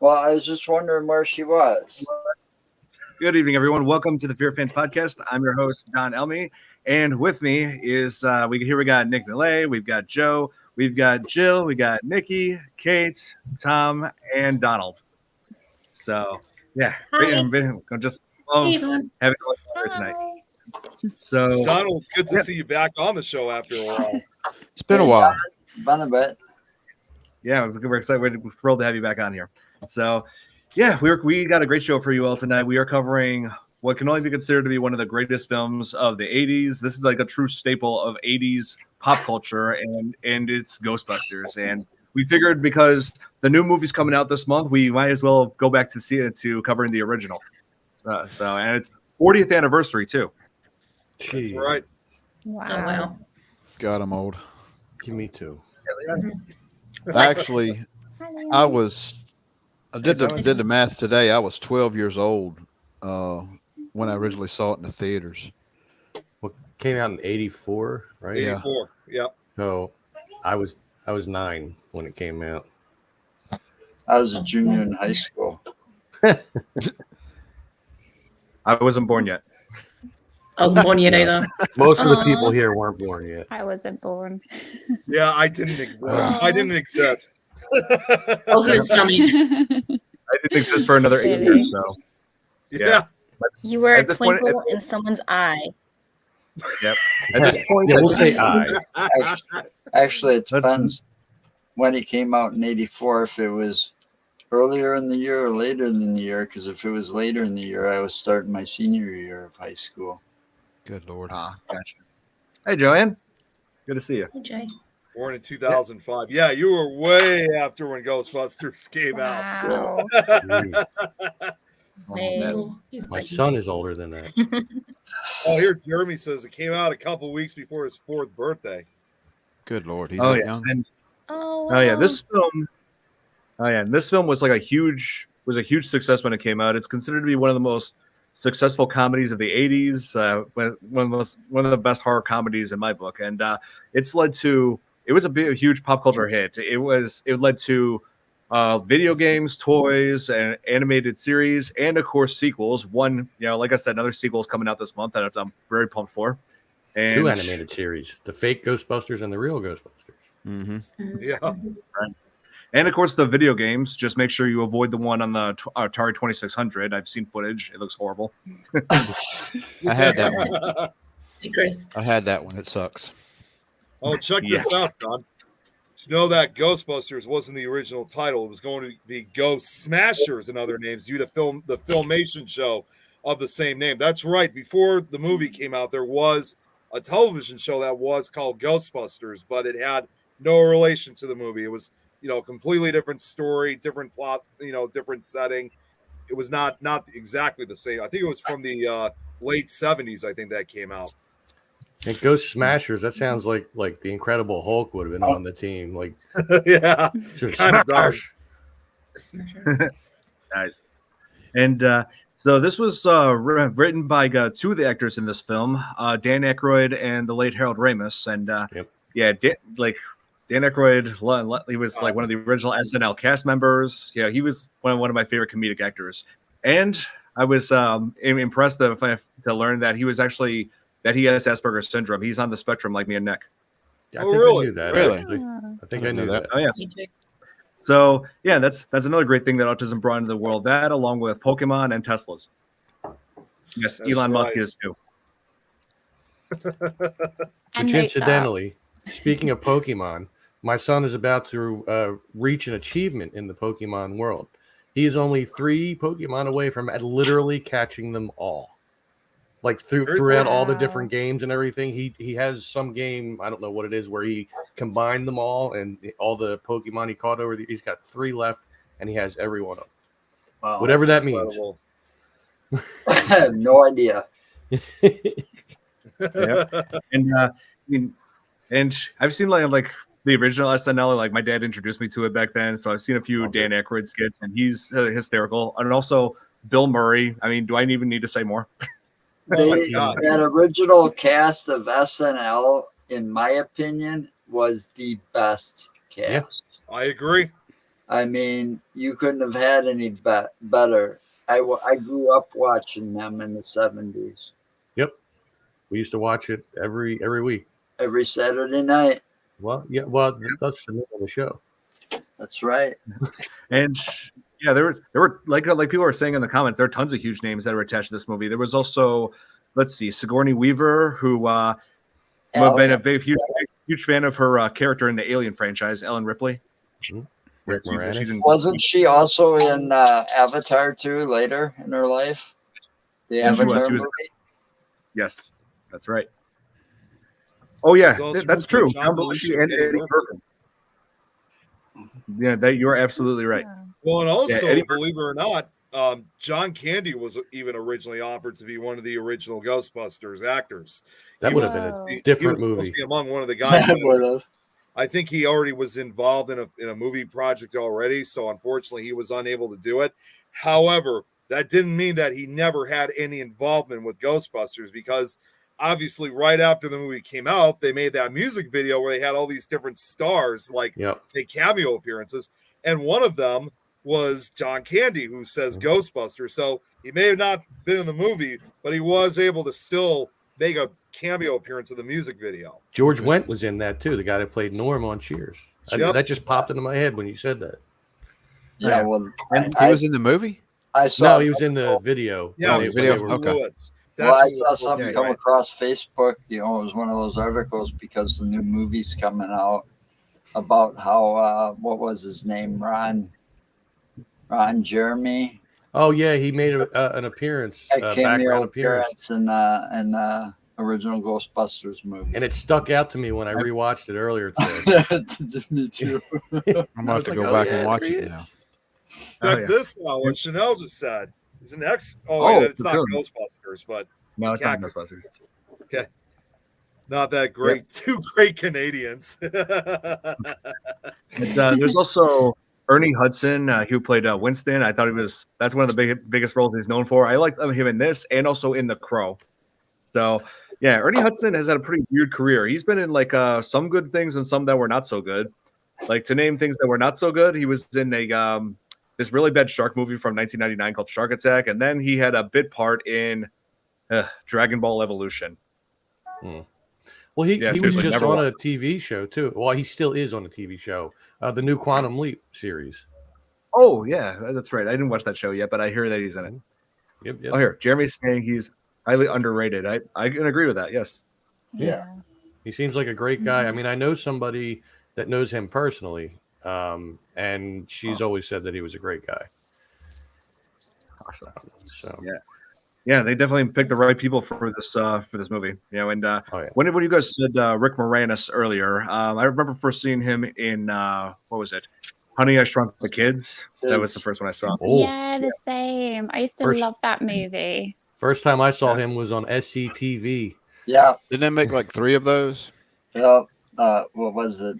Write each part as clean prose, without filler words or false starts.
Well, I was just wondering where she was. Good evening, everyone. Welcome to the FearFans podcast. I'm your host, Don Elmy, and with me is we got Nick Millay, we've got Joe, we've got Jill, we got Nikki, Kate, Tom, and Donald. So yeah, I'm just love having all here tonight. So Donald, it's good to see you back on the show after a while. It's been a while. Been a bit. Yeah, we're excited. We're thrilled to have you back on here. So yeah, we got a great show for you all tonight. We are covering what can only be considered to be one of the greatest films of the 80s. This is like a true staple of 80s pop culture, and it's Ghostbusters. And we figured because the new movie's coming out this month, we might as well go back to see it to covering the original. And it's 40th anniversary too. That's right. Wow. Oh, wow. God, I'm old. Me too. Actually, I did the math today. I was 12 years old when I originally saw it in the theaters. Well, came out in 84, right? 84. Yeah. Yep. So I was 9 when it came out. I was a junior in high school. I wasn't born yet. I wasn't born yet either. Most of the people here weren't born yet. I wasn't born. Yeah, I didn't exist. I didn't exist. I wasn't as chummy. I didn't exist for another 8 years, so yeah. You were a At this point- twinkle in someone's eye. Yep. At this point, Yeah, we'll say I. Actually, it Let's- depends when it came out in 84, if it was earlier in the year or later in the year, because if it was later in the year, I was starting my senior year of high school. Good Lord. Gotcha. Hey, Joanne. Good to see you. Hey, Jay. Born in 2005. Yeah, you were way after when Ghostbusters came out. Wow. Oh, he's My spiky. son is older than that. Oh, here Jeremy says it came out a couple weeks before his 4th birthday. Good Lord. He's Oh that yes, young. and Oh, yeah, this film. Oh yeah, and this film was like a huge success when it came out. It's considered to be one of the most successful comedies of the 80s, one of the best horror comedies in my book, and it was a huge pop culture hit. It led to video games, toys, and animated series, and of course sequels. One, like I said, another sequel is coming out this month that I'm very pumped for. And 2 animated series: the fake Ghostbusters and the real Ghostbusters. Mm-hmm. Yeah. Right. And of course, the video games. Just make sure you avoid the one on the Atari 2600. I've seen footage; it looks horrible. I had that one. Hey, Chris. I had that one. It sucks. Oh, check this out, Don. Did you know that Ghostbusters wasn't the original title? It was going to be Ghost Smashers and other names due to the Filmation show of the same name. That's right. Before the movie came out, there was a television show that was called Ghostbusters, but it had no relation to the movie. It was, completely different story, different plot, different setting. It was not exactly the same. I think it was from the late 70s, I think that came out. And Ghost Smashers. That sounds like the Incredible Hulk would have been on the team. Like, Yeah, just kind of does. Nice. And so this was written by 2 of the actors in this film, Dan Aykroyd and the late Harold Ramis. And Dan Aykroyd, he was like one of the original SNL cast members. Yeah, he was one of my favorite comedic actors. And I was impressed to learn that he has Asperger's syndrome. He's on the spectrum like me and Nick. I think really? I knew that. Really? Actually. I think I knew that. Oh yes. Me too. So yeah, that's another great thing that autism brought into the world. That along with Pokemon and Teslas. Yes, That's Elon Musk right. is too. And Which they incidentally, speaking of Pokemon, my son is about to reach an achievement in the Pokemon world. He is only 3 Pokemon away from literally catching them all. Like throughout all the different games and everything, he has some game, I don't know what it is, where he combined them all and all the Pokemon he caught he's got 3 left and he has every one of them. Wow, Whatever that means. Incredible. I have no idea. And I've seen like the original SNL. Like my dad introduced me to it back then, so I've seen a few Dan Aykroyd skits, and he's hysterical. And also Bill Murray. I mean, do I even need to say more? That original cast of SNL, in my opinion, was the best cast. I agree. I mean, you couldn't have had any better. I grew up watching them in the 70s. Yep. We used to watch it every week. Every Saturday night. Well, yeah. Well, that's the name of the show. That's right. And yeah, there were like people were saying in the comments, there are tons of huge names that were attached to this movie. There was also, let's see, Sigourney Weaver, who have been a big, huge fan of her character in the Alien franchise, Ellen Ripley. Mm-hmm. Rick Moranis. Wasn't she also in Avatar 2 later in her life? The Avatar movie? Yes, that's right. Oh yeah, Also that's true. John Belushi Belushi and Eddie Murphy. Yeah, that you are absolutely right. Well, and also, Eddie believe it or not, John Candy was even originally offered to be one of the original Ghostbusters actors. That would have been a different he was movie. supposed to be among one of the guys. I think he already was involved in a movie project already, so unfortunately he was unable to do it. However, that didn't mean that he never had any involvement with Ghostbusters, because obviously right after the movie came out, they made that music video where they had all these different stars, like they cameo appearances, and one of them was John Candy, who says Ghostbusters. So he may have not been in the movie, but he was able to still make a cameo appearance in the music video. George Wendt was in that too, the guy that played Norm on Cheers. That just popped into my head when you said that. Yeah, well, he was in the movie? I saw. No, he was in the video. Yeah, the video. Okay. Well, I saw something come across Facebook. It was one of those articles because the new movie's coming out about how what was his name, Ron Jeremy. Oh yeah, he made an appearance, background appearance in the original Ghostbusters movie, and it stuck out to me when I rewatched it earlier today. Me too. I'm about to go back and watch it now. Check this now. What Chanel just said is an X. It's not Ghostbusters, but no, it's not Ghostbusters. Okay, not that great. Yep. Two great Canadians. There's also Ernie Hudson, who played Winston. I thought that's one of the biggest roles he's known for. I liked him in this and also in The Crow. So yeah, Ernie Hudson has had a pretty weird career. He's been in like some good things and some that were not so good. Like, to name things that were not so good, he was in a this really bad shark movie from 1999 called Shark Attack, and then he had a bit part in Dragon Ball Evolution. Well, he was just on a TV show too. Well, he still is on a TV show, the new Quantum Leap series. Oh yeah, that's right. I didn't watch that show yet, but I hear that he's in it. Yep. Oh, here, Jeremy's saying he's highly underrated. I can agree with that. Yes. Yeah. He seems like a great guy. I mean, I know somebody that knows him personally, and she's always said that he was a great guy. Awesome. So yeah, they definitely picked the right people for this movie. And when you guys said Rick Moranis earlier, I remember first seeing him in what was it? Honey, I Shrunk the Kids. That was the first one I saw. Yeah, the same. I used to love that movie. First time I saw him was on SCTV. Yeah. Didn't they make like 3 of those? Yeah. What was it?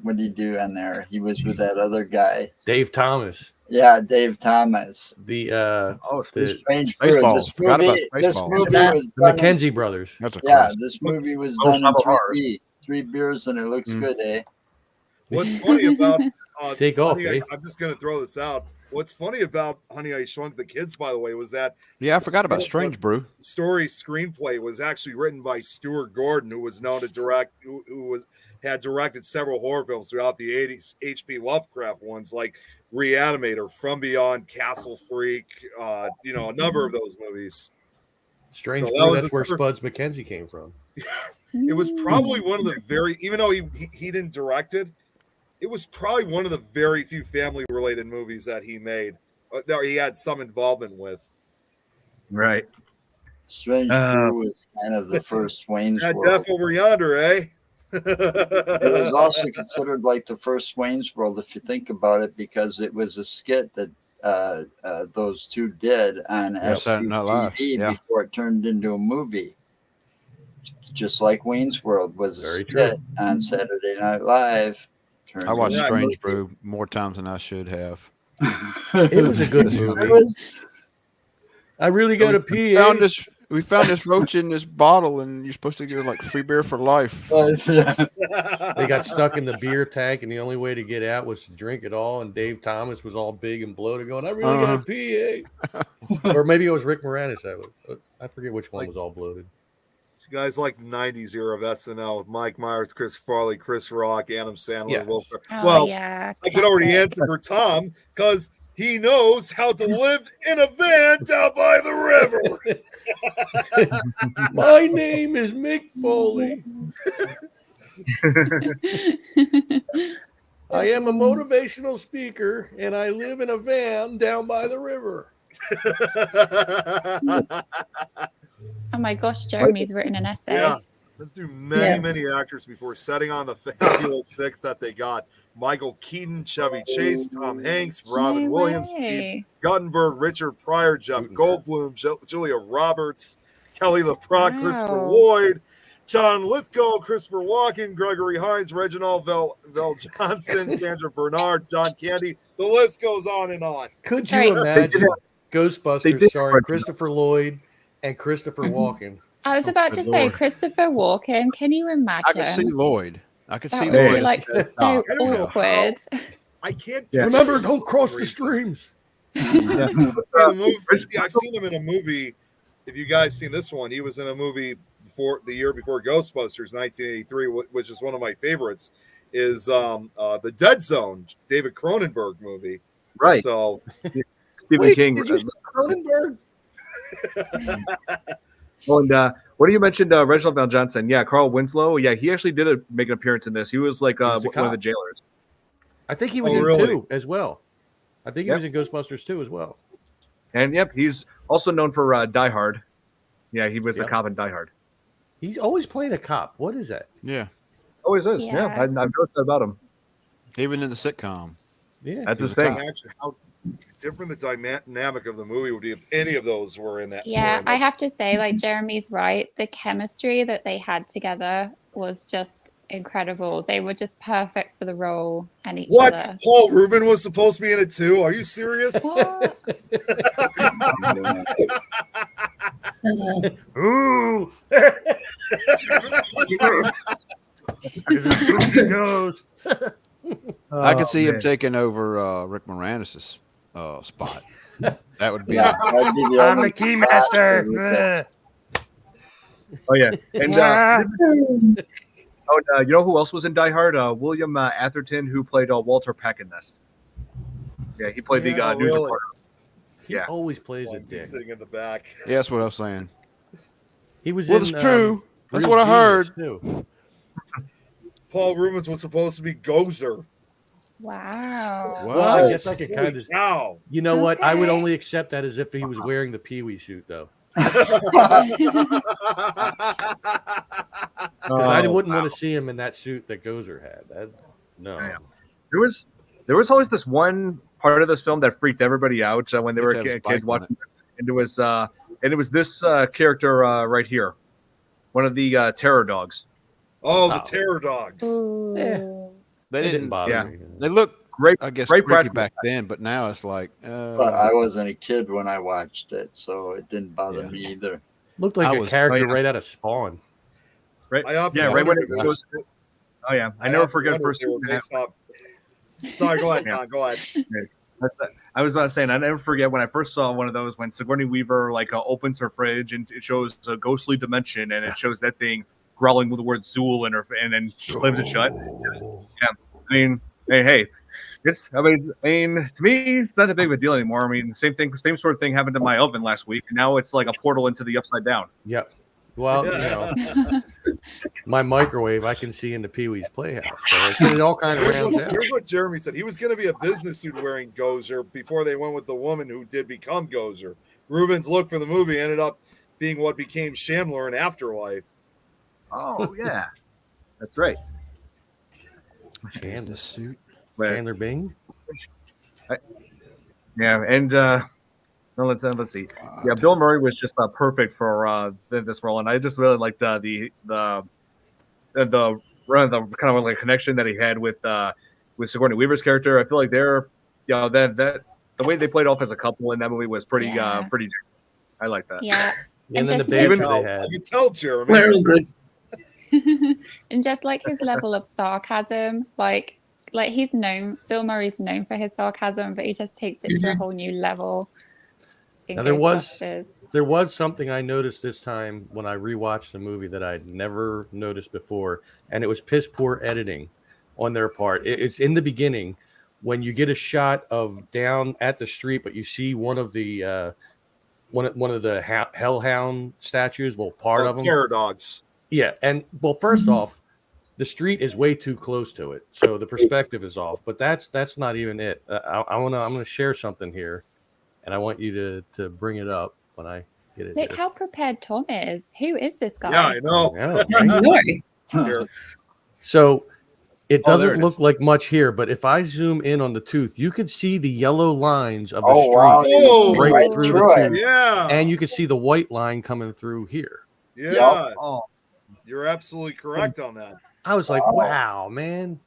What did he do in there? He was with that other guy, Dave Thomas. Yeah, Dave Thomas. The Strange Baseball. This movie was the McKenzie brothers. That's a this movie was done in 3 beers and it looks good, eh? What's funny about take off? I'm just gonna throw this out. What's funny about Honey, I Shrunk the Kids, by the way, was that I forgot about Strange Brew. Story screenplay was actually written by Stuart Gordon, who was known to direct, had directed several horror films throughout the 80s, H.P. Lovecraft ones like Reanimator, From Beyond, Castle Freak, a number of those movies. Strange Brew, that's where Spuds McKenzie came from. It was probably one of the even though he didn't direct it, it was probably one of the very few family-related movies that he made, that he had some involvement with. Right. Strange Brew was kind of the first Wayne's World. Death Over Yonder, eh? It was also considered like the first Wayne's World, if you think about it, because it was a skit that those two did on SCTV before it turned into a movie. Just like Wayne's World was a skit on Saturday Night Live. I watched Strange Brew more times than I should have. It was a good movie. I really got to pee. We we found this roach in this bottle, and you're supposed to get like free beer for life. They got stuck in the beer tank, and the only way to get out was to drink it all. And Dave Thomas was all big and bloated, going, "I really got to pee." Or maybe it was Rick Moranis. I forget which one was all bloated. You guys like the 90s era of SNL with Mike Myers, Chris Farley, Chris Rock, Adam Sandler, Yes. Will Ferrell. Oh, Well, yeah. I could already answer for Tom because he knows how to live in a van down by the river. My name is Mick Foley. I am a motivational speaker, and I live in a van down by the river. Oh my gosh, Jeremy's written an essay. Yeah. Been through many actors before setting on the fabulous six that they got. Michael Keaton, Chevy Chase, Tom Hanks, Robin Williams, Steve Guttenberg, Richard Pryor, Jeff Goldblum, Julia Roberts, Kelly LeBrock, Christopher Lloyd, John Lithgow, Christopher Walken, Gregory Hines, Reginald Vel Johnson, Sandra Bernard, John Candy. The list goes on and on. Could you imagine Ghostbusters starring Christopher Lloyd and Christopher Walken? I was about to say Christopher Walken. Can you imagine? I could see Lloyd. I could see That would Lloyd. be like so awkward. I can't. Remember, don't cross the streams. I've seen him in a movie. If you guys seen this one, he was in a movie before the year before Ghostbusters, 1983, which is one of my favorites. Is the Dead Zone, David Cronenberg movie. Right. So Stephen King. Cronenberg. And what do you mentioned? Reginald Val Johnson. Yeah, Carl Winslow. Yeah, he actually did make an appearance in this. He was like one of the jailers. I think he was in 2 as well. I think he was in Ghostbusters 2 as well. And he's also known for Die Hard. Yeah, he was the cop in Die Hard. He's always playing a cop. What is that? Yeah, always is. Yeah, I've noticed that about him. Even in the sitcom. Yeah, that's his thing. Imagine how different the dynamic of the movie would be if any of those were in that. Yeah, I have to say, like Jeremy's right. The chemistry that they had together was just incredible. They were just perfect for the role and each other. Paul Rubin was supposed to be in it too? Are you serious? Ooh. I could see him taking over Rick Moranis' spot. That would be. I'm the key master. Oh yeah, and you know who else was in Die Hard? William Atherton, who played Walter Peck in this. Yeah, he played the news reporter. He always plays a dick. Sitting in the back. Yeah, that's what I was saying. He was. Well, it's true. That's what I heard. Too. Paul Rubens was supposed to be Gozer. Wow. Well, I guess I could kind of. Wow. You know what? I would only accept that as if he was wearing the Pee-wee suit, though. Because I wouldn't want to see him in that suit that Gozer had. No. There was always this one part of this film that freaked everybody out when they were kids watching this, and it was this character right here, one of the terror dogs. Oh, the terror dogs. Yeah. They didn't bother me. They looked great. I guess great creepy back then, but now it's like. But I wasn't a kid when I watched it, so it didn't bother me either. Looked like a character right out of Spawn. Right. Right when it goes. Oh yeah, I never forget first. Sorry, go ahead, Don. Go ahead. I was about to say, and I never forget when I first saw one of those when Sigourney Weaver opens her fridge and it shows a ghostly dimension and it shows that thing growling with the word Zool in her and then slams it shut. Yeah, I mean, hey, it's. I mean, to me, it's not that big of a deal anymore. I mean, same sort of thing happened to my oven last week. Now it's like a portal into the upside down. Yep. Well, my microwave I can see into Pee-wee's Playhouse. So it all kind of rounds out. Here's what Jeremy said. He was going to be a business suit wearing Gozer before they went with the woman who did become Gozer. Rubin's look for the movie ended up being what became Shamler in Afterlife. Oh, yeah. That's right. Chandler suit. Chandler Bing? Yeah, and let's see. Yeah, Bill Murray was just perfect for this role, and I just really liked the kind of like connection that he had with Sigourney Weaver's character. I feel like they're that the way they played off as a couple in that movie was pretty. I like that. Yeah, And then the just banter his- they had. I can tell, Jeremy. We're all good. and just like his level of sarcasm, like Bill Murray's known for his sarcasm, but he just takes it to a whole new level. Now there was something I noticed this time when I rewatched the movie that I'd never noticed before, and it was piss poor editing on their part. It's in the beginning when you get a shot of down at the street, but you see one of the one of the hellhound statues. Well, part of them, terror dogs. Yeah, and well, first off, the street is way too close to it, so the perspective is off. But that's I'm gonna share something here, and I want you to bring it up when I get it. Look here. how prepared Tom is. Who is this guy? Yeah, I know. I know, right? Here. So it Oh, doesn't there it look is. like much here, but if I zoom in on the tooth, you can see the yellow lines of the Oh, street wow. Oh, right through the it. tooth, Yeah. and you can see the white line coming through here. Yeah. Oh, You're absolutely correct on that. I was like, Wow. wow, man.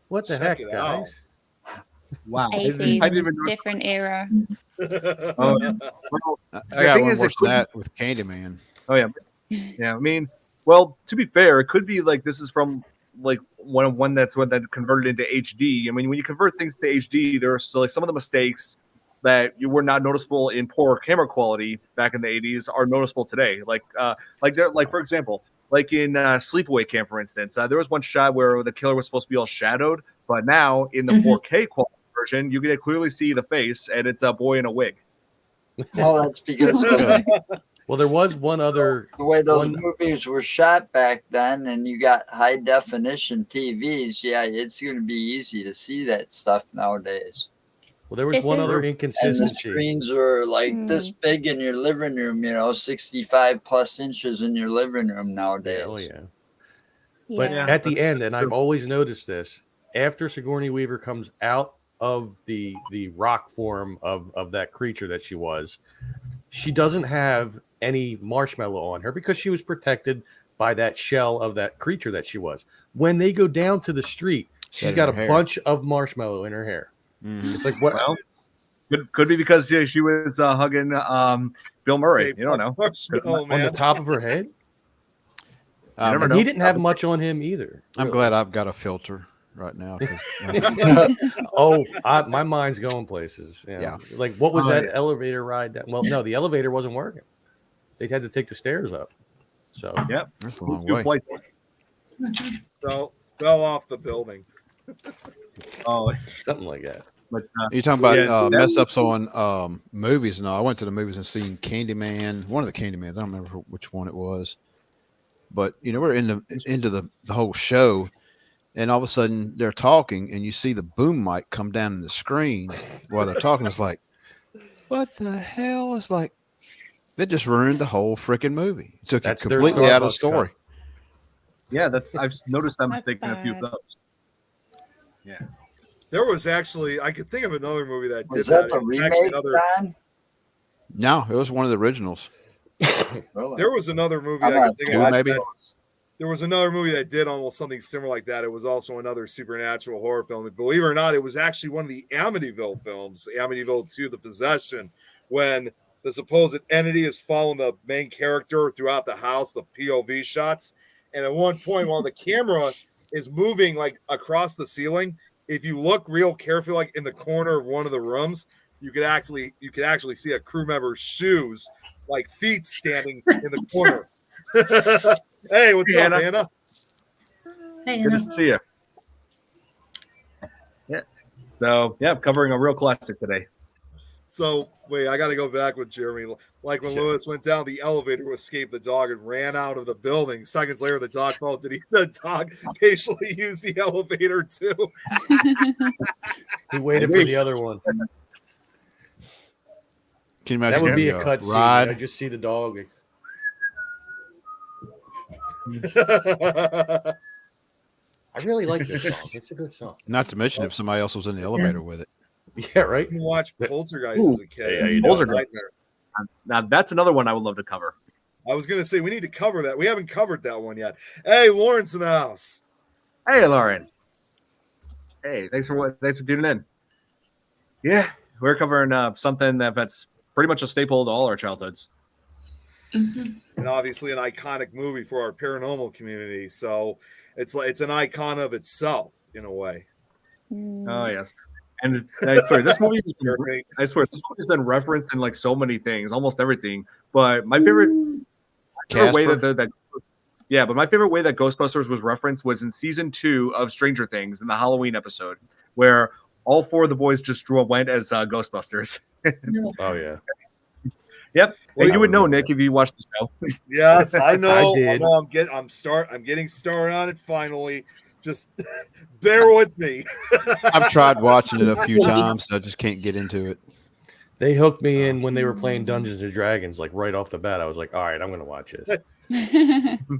What the Check heck, it out. guys? wow. I 80s, didn't even know. different era. Oh, well, I The got thing one is, it worse could than that with Candyman. oh yeah, yeah. I mean, well, to be fair, it could be like this is from like one that converted into HD. I mean, when you convert things to HD, there are still like some of the mistakes that you were not noticeable in poor camera quality back in the 80s are noticeable today. Like for example, like in Sleepaway Camp, for instance, there was one shot where the killer was supposed to be all shadowed, but now in the 4K quality version, you can clearly see the face, and it's a boy in a wig. Oh, that's because Well, there was one other. the way those One- movies were shot back then, and you got high definition TVs. Yeah, it's going to be easy to see that stuff nowadays. Well, there was This one is- other And the inconsistency. screens are like this big in your living room. 65 plus inches in your living room nowadays. Yeah, oh yeah. But Yeah. at the that's- end, that's and true. I've always noticed this, after Sigourney Weaver comes out of the rock form of that creature that she was, she doesn't have any marshmallow on her because she was protected by that shell of that creature that she was. When they go down to the street, she's in got her a hair. bunch of marshmallow in her hair. Mhm. It's like what? Well, could be because she was hugging Bill Murray. You don't know. Oh, on the man. top of her head? never And know. he didn't have much on him either. I'm really. glad I've got a filter right now. 'Cause, Oh, my mind's going places. Yeah. Like, what was Oh, that yeah. elevator ride down? Well, no, the elevator wasn't working. They had to take the stairs up. So, Yep. that's a long Two way. flights. Fell off the building. Oh, something like that. but You're talking about Yeah, that mess ups on movies and all. I went to the movies and seen Candyman, one of the Candymans. I don't remember which one it was, but we're into the whole show, and all of a sudden they're talking, and you see the boom mic come down in the screen while they're talking. It's like, what the hell? It's like they just ruined the whole freaking movie. It took That's it their completely out of the Starbucks story. cup. yeah, I've noticed that That's mistake in a few of bad. those. Yeah. There was actually, I could think of another movie that did Was that the Actually, remake, another, John? No, it was one of the originals. there was another movie I'm I not could think Two, of. maybe. There was another movie that did almost something similar like that. It was also another supernatural horror film. Believe it or not, it was actually one of the Amityville films, Amityville 2, The Possession, when the supposed entity is following the main character throughout the house, the POV shots. And at one point, while the camera is moving like across the ceiling, if you look real carefully, like in the corner of one of the rooms, you could actually see a crew member's shoes, like feet standing in the corner. Hey, what's Hey, up, Anna. Anna? Hey, Good Anna. to see you. Yeah. So yeah, covering a real classic today. So wait, I got to go back with Jeremy. Like when Lewis went down the elevator to escape the dog and ran out of the building. Seconds later, the dog fell. The dog patiently used the elevator too? He waited for the other one. Can you That imagine would be a the, cut scene. ride? I just see the dog. I really like this song. It's a good song. Not to mention if somebody else was in the elevator with it. Yeah, right? I watched Poltergeist Ooh. as a kid. Hey, how you doing? Poltergeist. Nightmare. Now that's another one I would love to cover. I was gonna say we need to cover that. We haven't covered that one yet. Hey, Lawrence in the house. Hey, Lauren. Hey, thanks for tuning in. Yeah, we're covering something that's pretty much a staple to all our childhoods. and obviously an iconic movie for our paranormal community. So it's an icon of itself in a way. Oh yes, and I swear this movie. I swear this movie's been referenced in like so many things, almost everything. But my favorite way that but my favorite way that Ghostbusters was referenced was in season 2 of Stranger Things in the Halloween episode, where all 4 of the boys just went as Ghostbusters. Oh yeah. Yep, and you would know, Nick, if you watched the show. Yes, I know. I did. I'm getting started on it finally. Just bear with me. I've tried watching it a few times, so I just can't get into it. They hooked me in when they were playing Dungeons and Dragons, like right off the bat. I was like, all right, I'm going to watch this.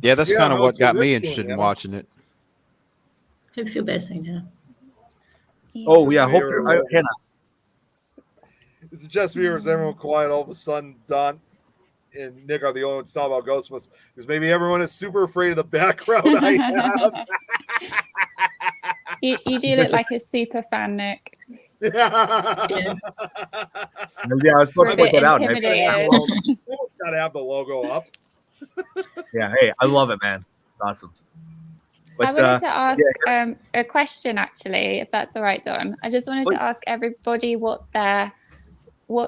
Yeah, that's kind of what got me interested in Emma? watching it. I feel better saying that. Oh yeah, hope Hannah. It's just me, or is everyone quiet all of a sudden? Don and Nick are the only ones talking about Ghostbusters because maybe everyone is super afraid of the background I have. You do look like a super fan, Nick. Yeah, I was supposed to point that out. Intimidated. Gotta have the logo up. Yeah, hey, I love it, man. It's awesome. But, I wanted to ask a question, actually, if that's all right, Don. I just wanted to ask everybody what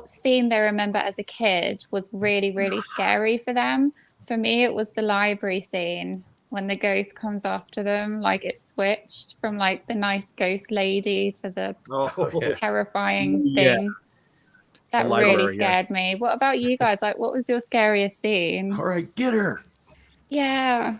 scene they remember as a kid was really, really scary for them. For me, it was the library scene when the ghost comes after them. Like, it switched from like the nice ghost lady to the terrifying thing. That really scared me. What about you guys? Like, what was your scariest scene? All right, get her. Yeah.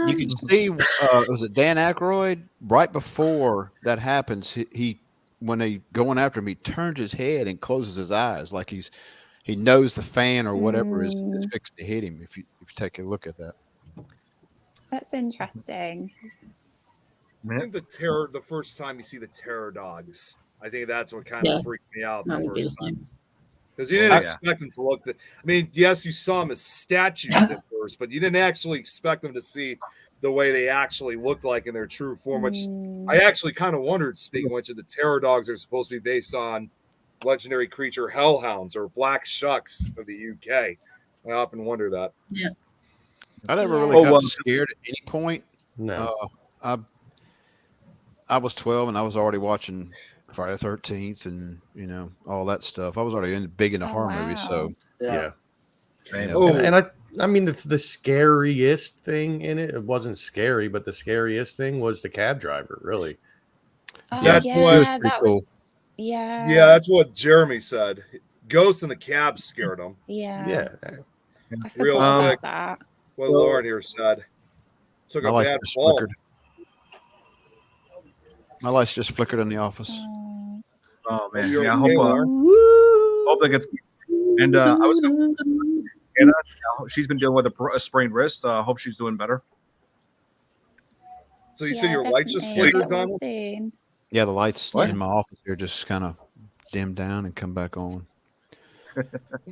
You can see, was it Dan Aykroyd? Right before that happens, he when they going after him, he turns his head and closes his eyes like he knows the fan or whatever is fixed to hit him. If you take a look at that, That's interesting. I think the first time you see the terror dogs, I think that's what kind of freaked me out the first time. Because you didn't expect them to look. I mean, yes, you saw them as statues at first, but you didn't actually expect them to see the way they actually looked like in their true form. Which I actually kind of wondered. Speaking of which, the terror dogs are supposed to be based on legendary creature hellhounds or black shucks of the UK. I often wonder that. Yeah, I never really got scared at any point. No, I was 12 and I was already watching Friday the 13th and all that stuff. I was already big into horror movies, so yeah. And I mean the scariest thing in it wasn't scary, but the scariest thing was the cab driver. Really, that's that's what Jeremy said. Ghosts in the cab scared him. Yeah. I Real forgot quick. about that. What Lauren here said. Took a bad fall. My lights just flickered in the office. Oh man, yeah. I hope that gets. And I was Anna. She's been dealing with a sprained wrist. Hope she's doing better. So you said your lights just flickered, Donald? Yeah, the lights in my office here just kind of dim down and come back on.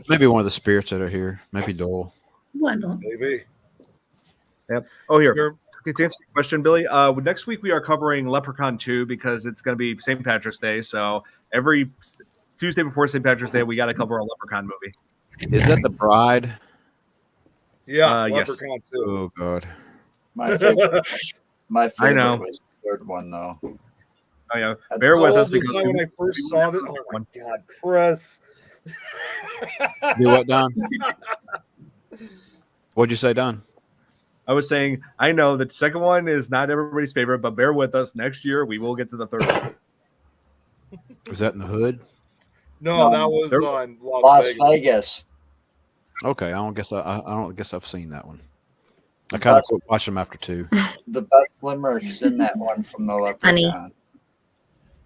Maybe one of the spirits that are here. Maybe Dole. Why not? Maybe. Yep. Oh, here. To answer your question, Billy, next week we are covering Leprechaun 2 because it's going to be St. Patrick's Day. So every Tuesday before St. Patrick's Day, we got to cover a Leprechaun movie. Is that The Bride? Yeah, Leprechaun 2. Oh, God. My favorite was the third one, though. Oh, yeah. Bear with us because when I first saw this, oh my God, Chris. Do what, Don? What'd you say, Don? I was saying, I know the second one is not everybody's favorite, but bear with us. Next year, we will get to the third one. Was that in the hood? No, that was on Las Vegas. Okay, I don't guess I've seen that one. I kind of watched them after 2. The best limericks in that one from the Leprechaun.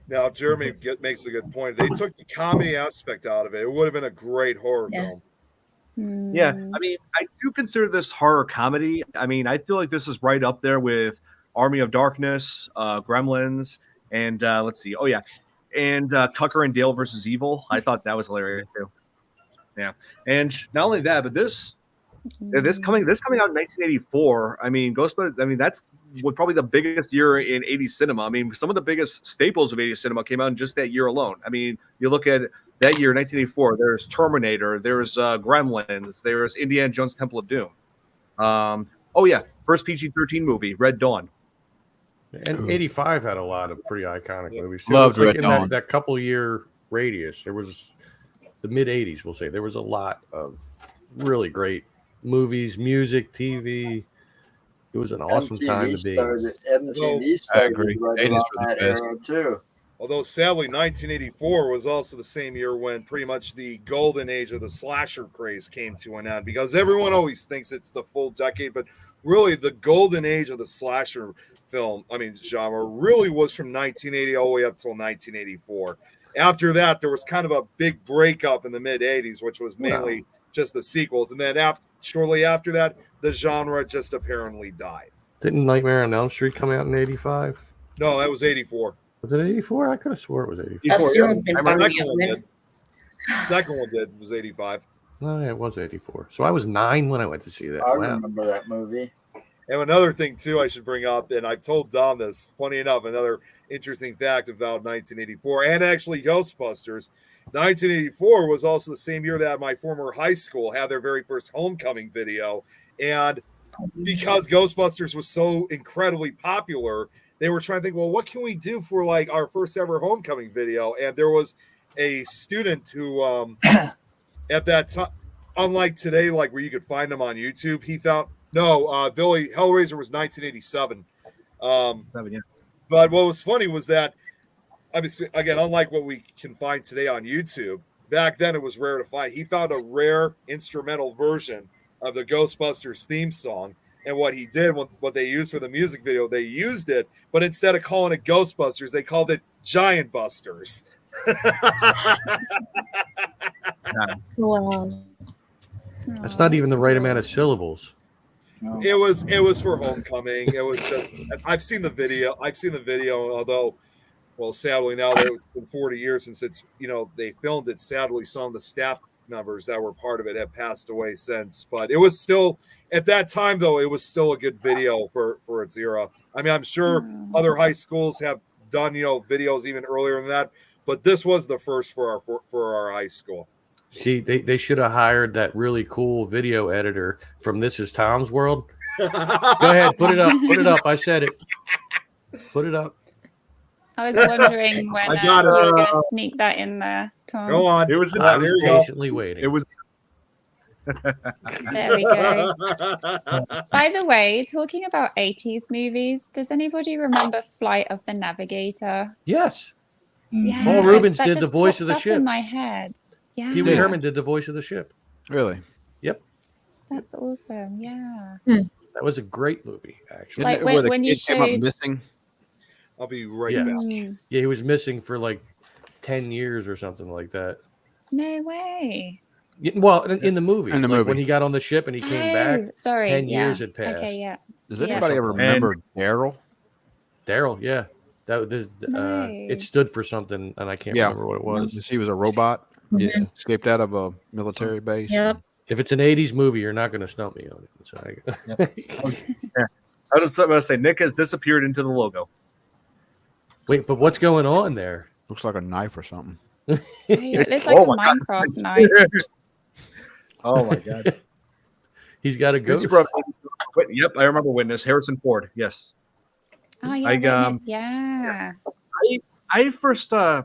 Now, Jeremy makes a good point. They took the comedy aspect out of it. It would have been a great horror film. Yeah, I mean, I do consider this horror comedy. I mean, I feel like this is right up there with Army of Darkness, Gremlins, and let's see. Oh yeah, and Tucker and Dale versus Evil. I thought that was hilarious too. Yeah, and not only that, but this coming out in 1984. I mean, Ghostbusters. I mean, that's probably the biggest year in 80s cinema. I mean, some of the biggest staples of 80s cinema came out in just that year alone. I mean, you look at that year, 1984, there's Terminator, there's Gremlins, there's Indiana Jones Temple of Doom. Oh yeah, first PG-13 movie, Red Dawn. And 85 had a lot of pretty iconic movies too. Loved It was like Red in Dawn. that couple year radius, there was the mid 80s, we'll say. There was a lot of really great movies, music, TV. It was an awesome time to be. MTV I agree. started right 80s around were the that best. era too. Although sadly, 1984 was also the same year when pretty much the golden age of the slasher craze came to an end, because everyone always thinks it's the full decade, but really the golden age of the slasher genre really was from 1980 all the way up till 1984. After that, there was kind of a big breakup in the mid 80s, which was mainly just the sequels, and then shortly after that, the genre just apparently died. Didn't Nightmare on Elm Street come out in 85? No, that was 84. Was it 84? I could have swore it was 84. That still has been bugging Second out, one man. did. Second one did was 85. No, it was 84. So I was 9 when I went to see that. I Wow. remember that movie. And another thing, too, I should bring up, and I've told Don this, funny enough, another interesting fact about 1984 and actually Ghostbusters. 1984 was also the same year that my former high school had their very first homecoming video. And because Ghostbusters was so incredibly popular, they were trying to think, well, what can we do for like our first ever homecoming video? And there was a student who, at that time, unlike today, like where you could find them on YouTube, he found Billy Hellraiser was 1987. But what was funny was that, obviously, again, unlike what we can find today on YouTube, back then it was rare to find. He found a rare instrumental version of the Ghostbusters theme song. And what he did, what they used for the music video, they used it, but instead of calling it Ghostbusters, they called it Giant Busters. Wow. That's not even the right amount of syllables. No. It was for homecoming. It was just, I've seen the video, although, well, sadly now that it's been 40 years since they filmed it. Sadly, some of the staff members that were part of it have passed away since, but it was still, at that time though, it was still a good video for its era. I mean, I'm sure other high schools have done, videos even earlier than that, but this was the first for our high school. See, they should have hired that really cool video editor from This Is Tom's World. Go ahead, put it up. Put it up. I said it. Put it up. I was wondering when you were going to sneak that in there, Tom. Go on. It was. I was patiently waiting. It was. There we go. By the way, talking about 80s movies, does anybody remember Flight of the Navigator? Yes. Yeah, Paul Rubens that did the just voice of the popped up ship. in my head. Yeah, Pee Wee Herman did the voice of the ship. Really? Yep. that's awesome. Yeah. That was a great movie, actually. Like, Isn't it where the when you kid came up showed- missing? I'll be right Yeah. back. Yeah, he was missing for like 10 years or something like that. No way. Yeah, well, in the movie. In the like movie. when he got on the ship and he came back, Sorry. 10 yeah. years had passed. Okay, yeah. Does Yeah. anybody ever remember Daryl? Daryl, yeah. It Nice. stood for something, and I can't remember what it was. He was a robot. Yeah. Escaped out of a military base. Yep. If it's an 80s movie, you're not going to stump me on it. So I was about to say Nick has disappeared into the logo. Wait, but what's going on there? Looks like a knife or something. It looks like a Minecraft knife. Oh my god. He's got a ghost. Yep, I remember Witness. Harrison Ford. Yes. Oh, yeah. Witness, yeah. I first saw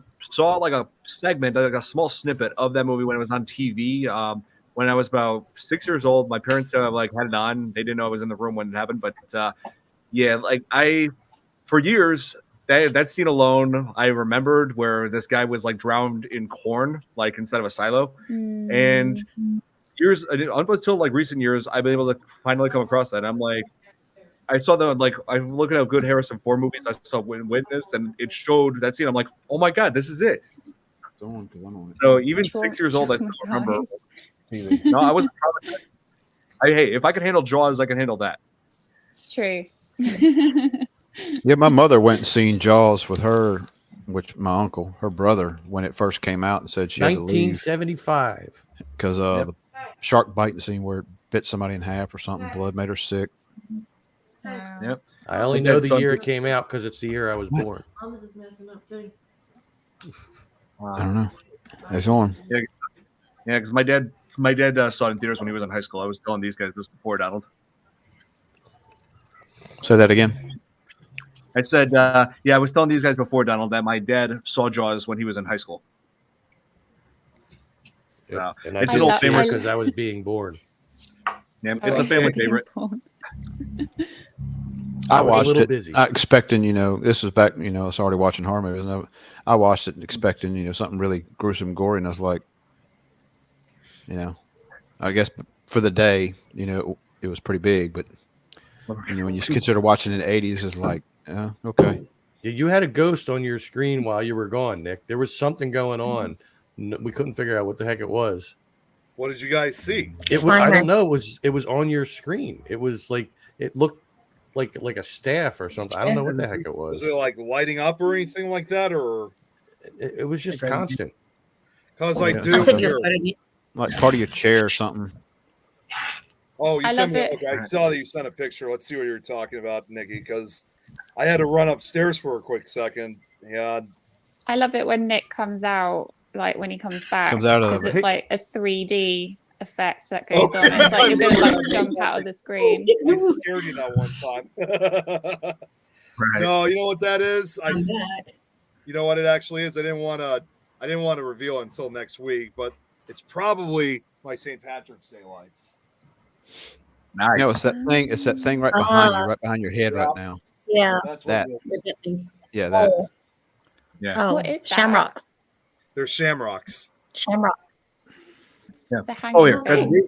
like a segment, like a small snippet of that movie when it was on TV. When I was about 6 years old, my parents had it on. They didn't know I was in the room when it happened, but for years that scene alone, I remembered where this guy was like drowned in corn, like inside of a silo, and years up until like recent years, I've been able to finally come across that. I'm like, I saw that, like, I'm looking at good Harrison Ford movies. I saw Witness, and it showed that scene. I'm like, oh my god, this is it. So even 6 years old, I still remember. No, I wasn't. Hey, if I can handle Jaws, I can handle that. It's true. Yeah, my mother went and seen Jaws with her, my uncle, her brother, when it first came out, and said she had to leave 1975. because the shark biting scene where it bit somebody in half or something. Blood made her sick. Wow. Yep. I only know the year it came out because it's the year I was born. I don't know. It's on. Yeah, because my dad saw it in theaters when he was in high school. I was telling these guys this before, Donald. Say that again. I said, I was telling these guys before, Donald, that my dad saw Jaws when he was in high school. Yep. And it's I an old didn't see it favorite because I was being born. Yeah, it's a family favorite. I was a watched little it busy. expecting, this was back, I was already watching horror movies. And I watched it expecting, something really gruesome, gory, and I was like, I guess for the day, it was pretty big, but when you consider watching in the 80s, it's like, okay. Yeah, you had a ghost on your screen while you were gone, Nick. There was something going on. We couldn't figure out what the heck it was. What did you guys see? I don't know. It was on your screen. It was like it looked like a staff or something. I don't know what the heck it was. Was it like lighting up or anything like that, or it was just constant? Because I do. I sent you a photo. Like part of your chair or something. Oh, you I sent love me. it. Okay, I saw that you sent a picture. Let's see what you're talking about, Nikki. Because I had to run upstairs for a quick second. Yeah. I love it when Nick comes out, like when he comes back. Comes out of the- because it's like a 3D effect that goes on. It's like you're gonna like jump out of the screen. I scared you that one time. Right. No, you know what that is? You know what it actually is? I didn't want to reveal it until next week, but it's probably my St. Patrick's Day lights. Nice. No, it's that thing right behind you, right behind your head right now. Yeah. That's That. what it is. Yeah, that. Oh, Yeah. oh, What is that? shamrocks. They're shamrocks. Shamrock. The hanging Oh, here. thing.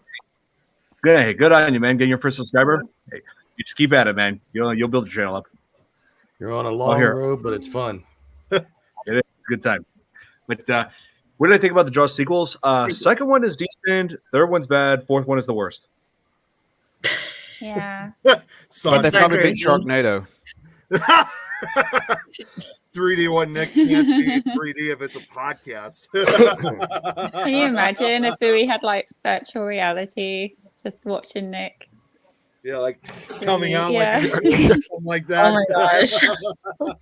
Good on you, man. Getting your first subscriber. Hey, you just keep at it, man. You'll build your channel up. You're on a long here. road, but it's fun. It is a good time. But what did I think about the Jaws sequels? Second one is decent. Third one's bad. Fourth one is the worst. Yeah. But Son, they probably agree. beat Sharknado. 3D one Nick can't be 3D if it's a podcast. Can you imagine if we had like virtual reality, just watching Nick? Yeah, like coming out Yeah. like something like that. Oh my gosh.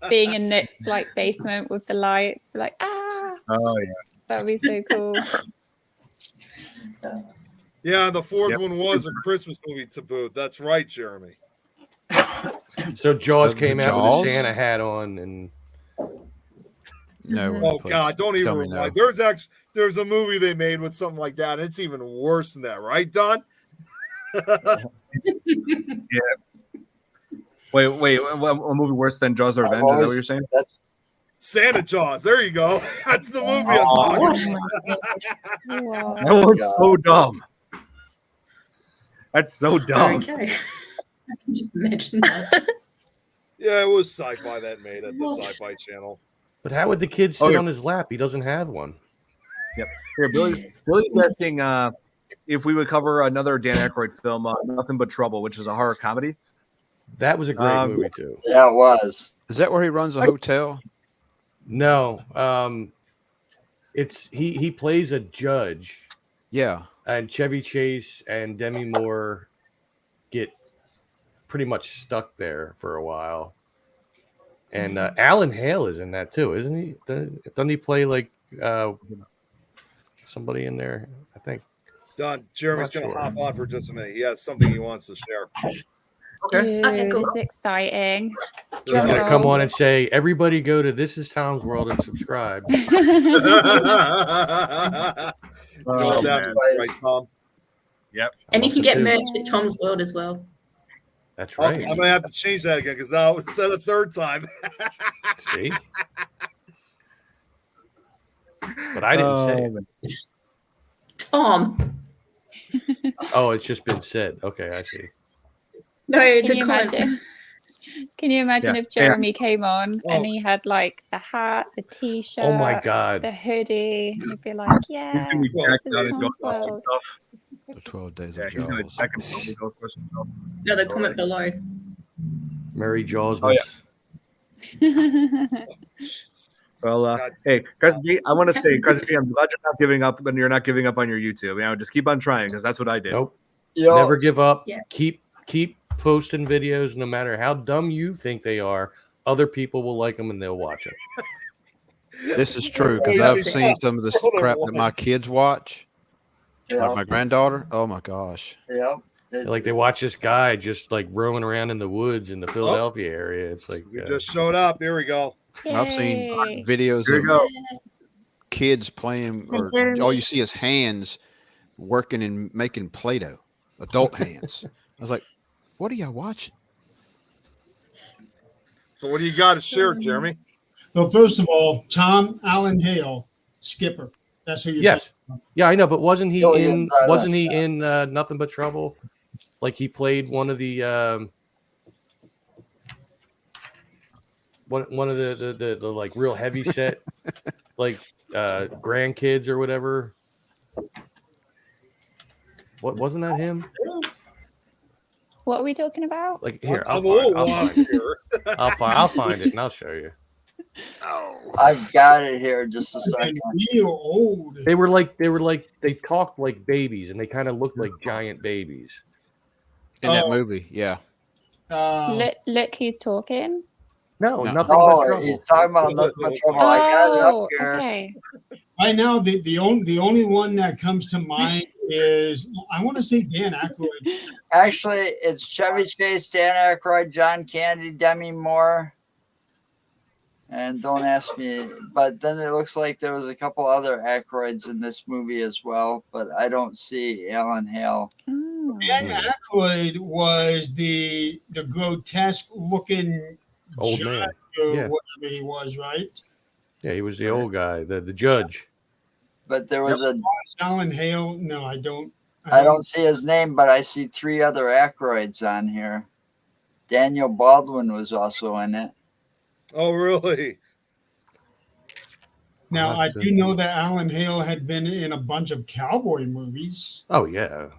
Being in Nick's like basement with the lights, like Oh yeah. that'd be so cool. Yeah, the fourth Yep. one was a Christmas movie to boot. That's right, Jeremy. So Jaws The came out Jaws? with a Santa hat on, and No. Oh please. God, don't even Tell me remind. no. There's a movie they made with something like that, and it's even worse than that, right, Don? Wait. A movie worse than Jaws: The I've Revenge? Is that what always- you're saying? Santa Jaws. There you go. That's the movie I'm Oh. talking Oh my Wow. That one's so dumb. That's so dumb. Okay. I can just imagine that. Yeah, it was Sci-Fi that made it, the Sci-Fi Channel. but how would the kid sit Oh, yeah. on his lap? He doesn't have one. Here, Billy's asking if we would cover another Dan Aykroyd film, Nothing But Trouble, which is a horror comedy. That was a great movie too. Yeah, it was. Is that where he runs a hotel? No, it's he plays a judge, Yeah. and Chevy Chase and Demi Moore get pretty much stuck there for a while. And Alan Hale is in that too, isn't he? Doesn't he play like somebody in there? I think. Don, Jeremy's Not going to sure. hop on for just a minute. He has something he wants to share. Okay. Okay, cool. This is exciting. He's Drum gonna come roll. on and say, "Everybody go to This Is Tom's World and subscribe." You know Oh, what that man. means, right, Tom? And you can get Too. merch at Tom's World as well. That's Okay, right. I'm going to have to change that again because now it was said a third time. See, but I didn't say it. man. Tom. Oh, it's just been said. Okay, I see. No, Can the you comment. imagine? Can you imagine Yeah. if Jeremy came on Oh. and he had like the hat, the t-shirt, Oh my God. the hoodie? He'd be like, He's yeah. gonna be jacked this out is his Tom's Ghostbusters world. stuff. The 12 Days Yeah, of he's gonna Jaws. check him out with Ghostbusters stuff. No, the comment below. Merry Jaws. Oh, Well, God. hey, Cousin G, I want to say, Cousin G, I'm glad you're not giving up, but you're not giving up on your YouTube. Just keep on trying because that's what I did. Nope. Yo, Never give up. Yeah. Keep posting videos, no matter how dumb you think they are. Other people will like them and they'll watch it. This is true because I've seen some of this crap that my kids watch. Like my granddaughter. Oh my gosh. Yeah. Like they watch this guy just like roaming around in the woods in the Philadelphia area. It's like we just showed up. Here we go. I've seen videos Here you go. of kids playing, or all you see is hands working and making Play-Doh, adult hands. I was like, what are y'all watching? So what do you got to share, Jeremy? Well, first of all, Tom Allen Hale, Skipper. That's who you. Yes. Yeah, I know, but wasn't he in yes. Nothing But Trouble? Like he played one of the one of the like real heavy set like grandkids or whatever. What wasn't that him? What are we talking about? Like here, I'll find it and I'll show you. Oh, I've got it here. Just a second. Real old. They talked like babies and they kind of looked like giant babies. In that movie, yeah. Look who's talking. No, No. Nothing But Trouble. He's talking about Nothing But Trouble. I got it up here. Okay. Right now, the only one that comes to mind is, I want to say Dan Aykroyd. Actually, it's Chevy Chase, Dan Aykroyd, John Candy, Demi Moore. And don't ask me, but then it looks like there was a couple other Aykroyds in this movie as well, but I don't see Alan Hale. Oh. Dan Aykroyd was the grotesque looking Old judge man. or Yeah. whatever he was, right? Yeah, he was the old guy, the judge. But there was Alan Hale. No, I don't. I don't see his name, but I see 3 other Aykroyds on here. Daniel Baldwin was also in it. Oh, really? Now, I do know that Alan Hale had been in a bunch of cowboy movies. Oh yeah.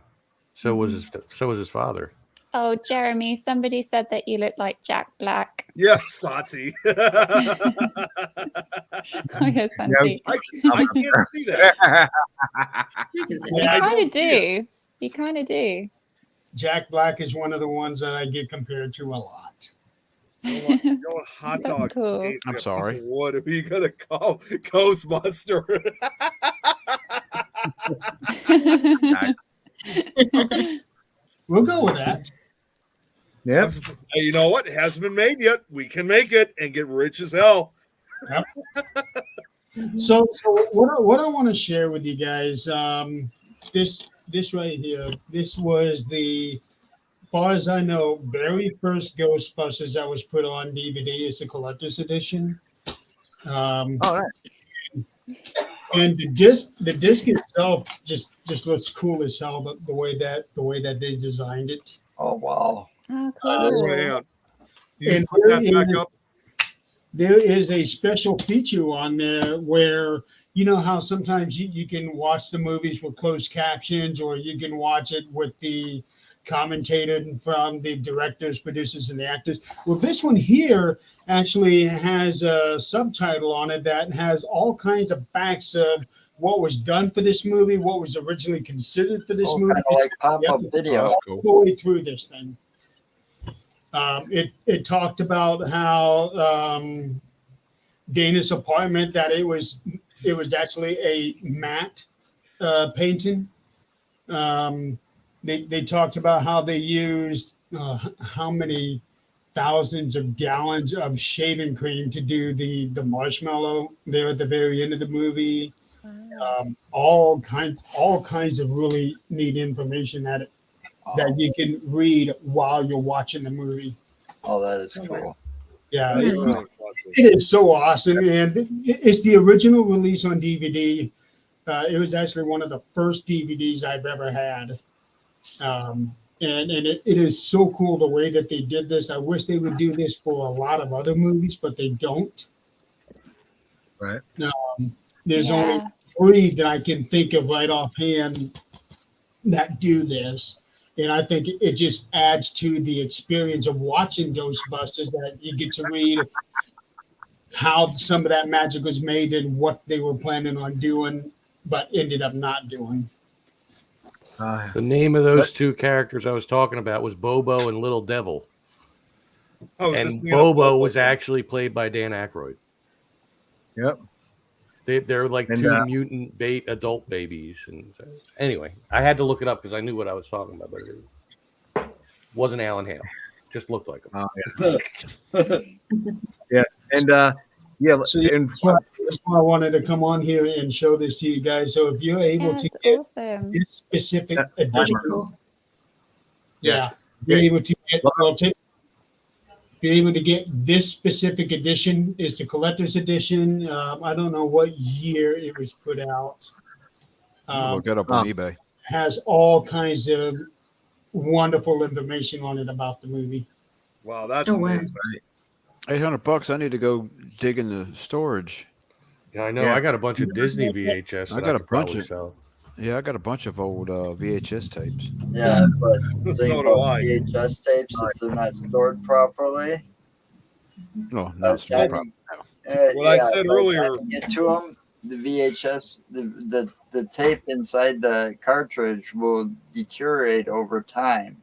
So was his father. Oh, Jeremy, somebody said that you look like Jack Black. Yes, Sati. Oh, yes, Santi. I can't see that. You can say You that. kind of do. You kind of do. Jack Black is one of the ones that I get compared to a lot. You know what hot So dog cool. tastes like I'm a sorry. piece of wood. Who are you gonna call Ghostbuster? We'll go with that. Yeah. Hey, you know what? It hasn't been made yet. We can make it and get rich as hell. So what I want to share with you guys, this right here, this was the, as far as I know, very first Ghostbusters that was put on DVD. It's a collector's edition. Oh, nice. And the disc itself just looks cool as hell. The way that they designed it. Oh, wow. Oh, Oh, cool. man. You And put that back up. There is a special feature on there where, you know how sometimes you can watch the movies with closed captions, or you can watch it with the commentator from the directors, producers, and the actors. Well, this one here actually has a subtitle on it that has all kinds of facts of what was done for this movie, what was originally considered for this movie. Kind of like pop-up video. That's cool. The way through this thing. It talked about how Dana's apartment, that it was actually a matte painting. They talked about how they used how many thousands of gallons of shaving cream to do the marshmallow there at the very end of the movie. All kinds of really neat information that you can read while you're watching the movie. Oh, that is cool. Yeah, That's really impressive. it is so awesome, and it's the original release on DVD. It was actually one of the first DVDs I've ever had, and it is so cool the way that they did this. I wish they would do this for a lot of other movies, but they don't. Right. There's only 3 that I can think of right offhand that do this. And I think it just adds to the experience of watching Ghostbusters, that you get to read how some of that magic was made and what they were planning on doing, but ended up not doing. The name of those 2 characters I was talking about was Bobo and Little Devil. Oh, is And this the- Bobo was actually played by Dan Aykroyd. Yep. They're like And, two mutant adult babies. And anyway, I had to look it up because I knew what I was talking about, but it wasn't Alan Hale. Just looked like him. Yeah, and So and that's why I wanted to come on here and show this to you guys. So if you're able Yeah, to it's get awesome. this specific That's edition, Slimer. yeah, you're able to get be able to get this specific edition. Is the collector's edition. I don't know what year it was put out. Look it up on eBay. Has all kinds of wonderful information on it about the movie. Wow, that's Oh, wow. amazing. $800. I need to go dig in the storage. Yeah, I know. Yeah. I got a bunch of Disney VHS. I that got a could bunch probably of- sell. Yeah, I got a bunch of old VHS tapes. Yeah, but the thing So do about I. VHS tapes, if they're not stored properly, No, by not the time small. What I said by the time earlier- you get to them, the VHS, the tape inside the cartridge will deteriorate over time.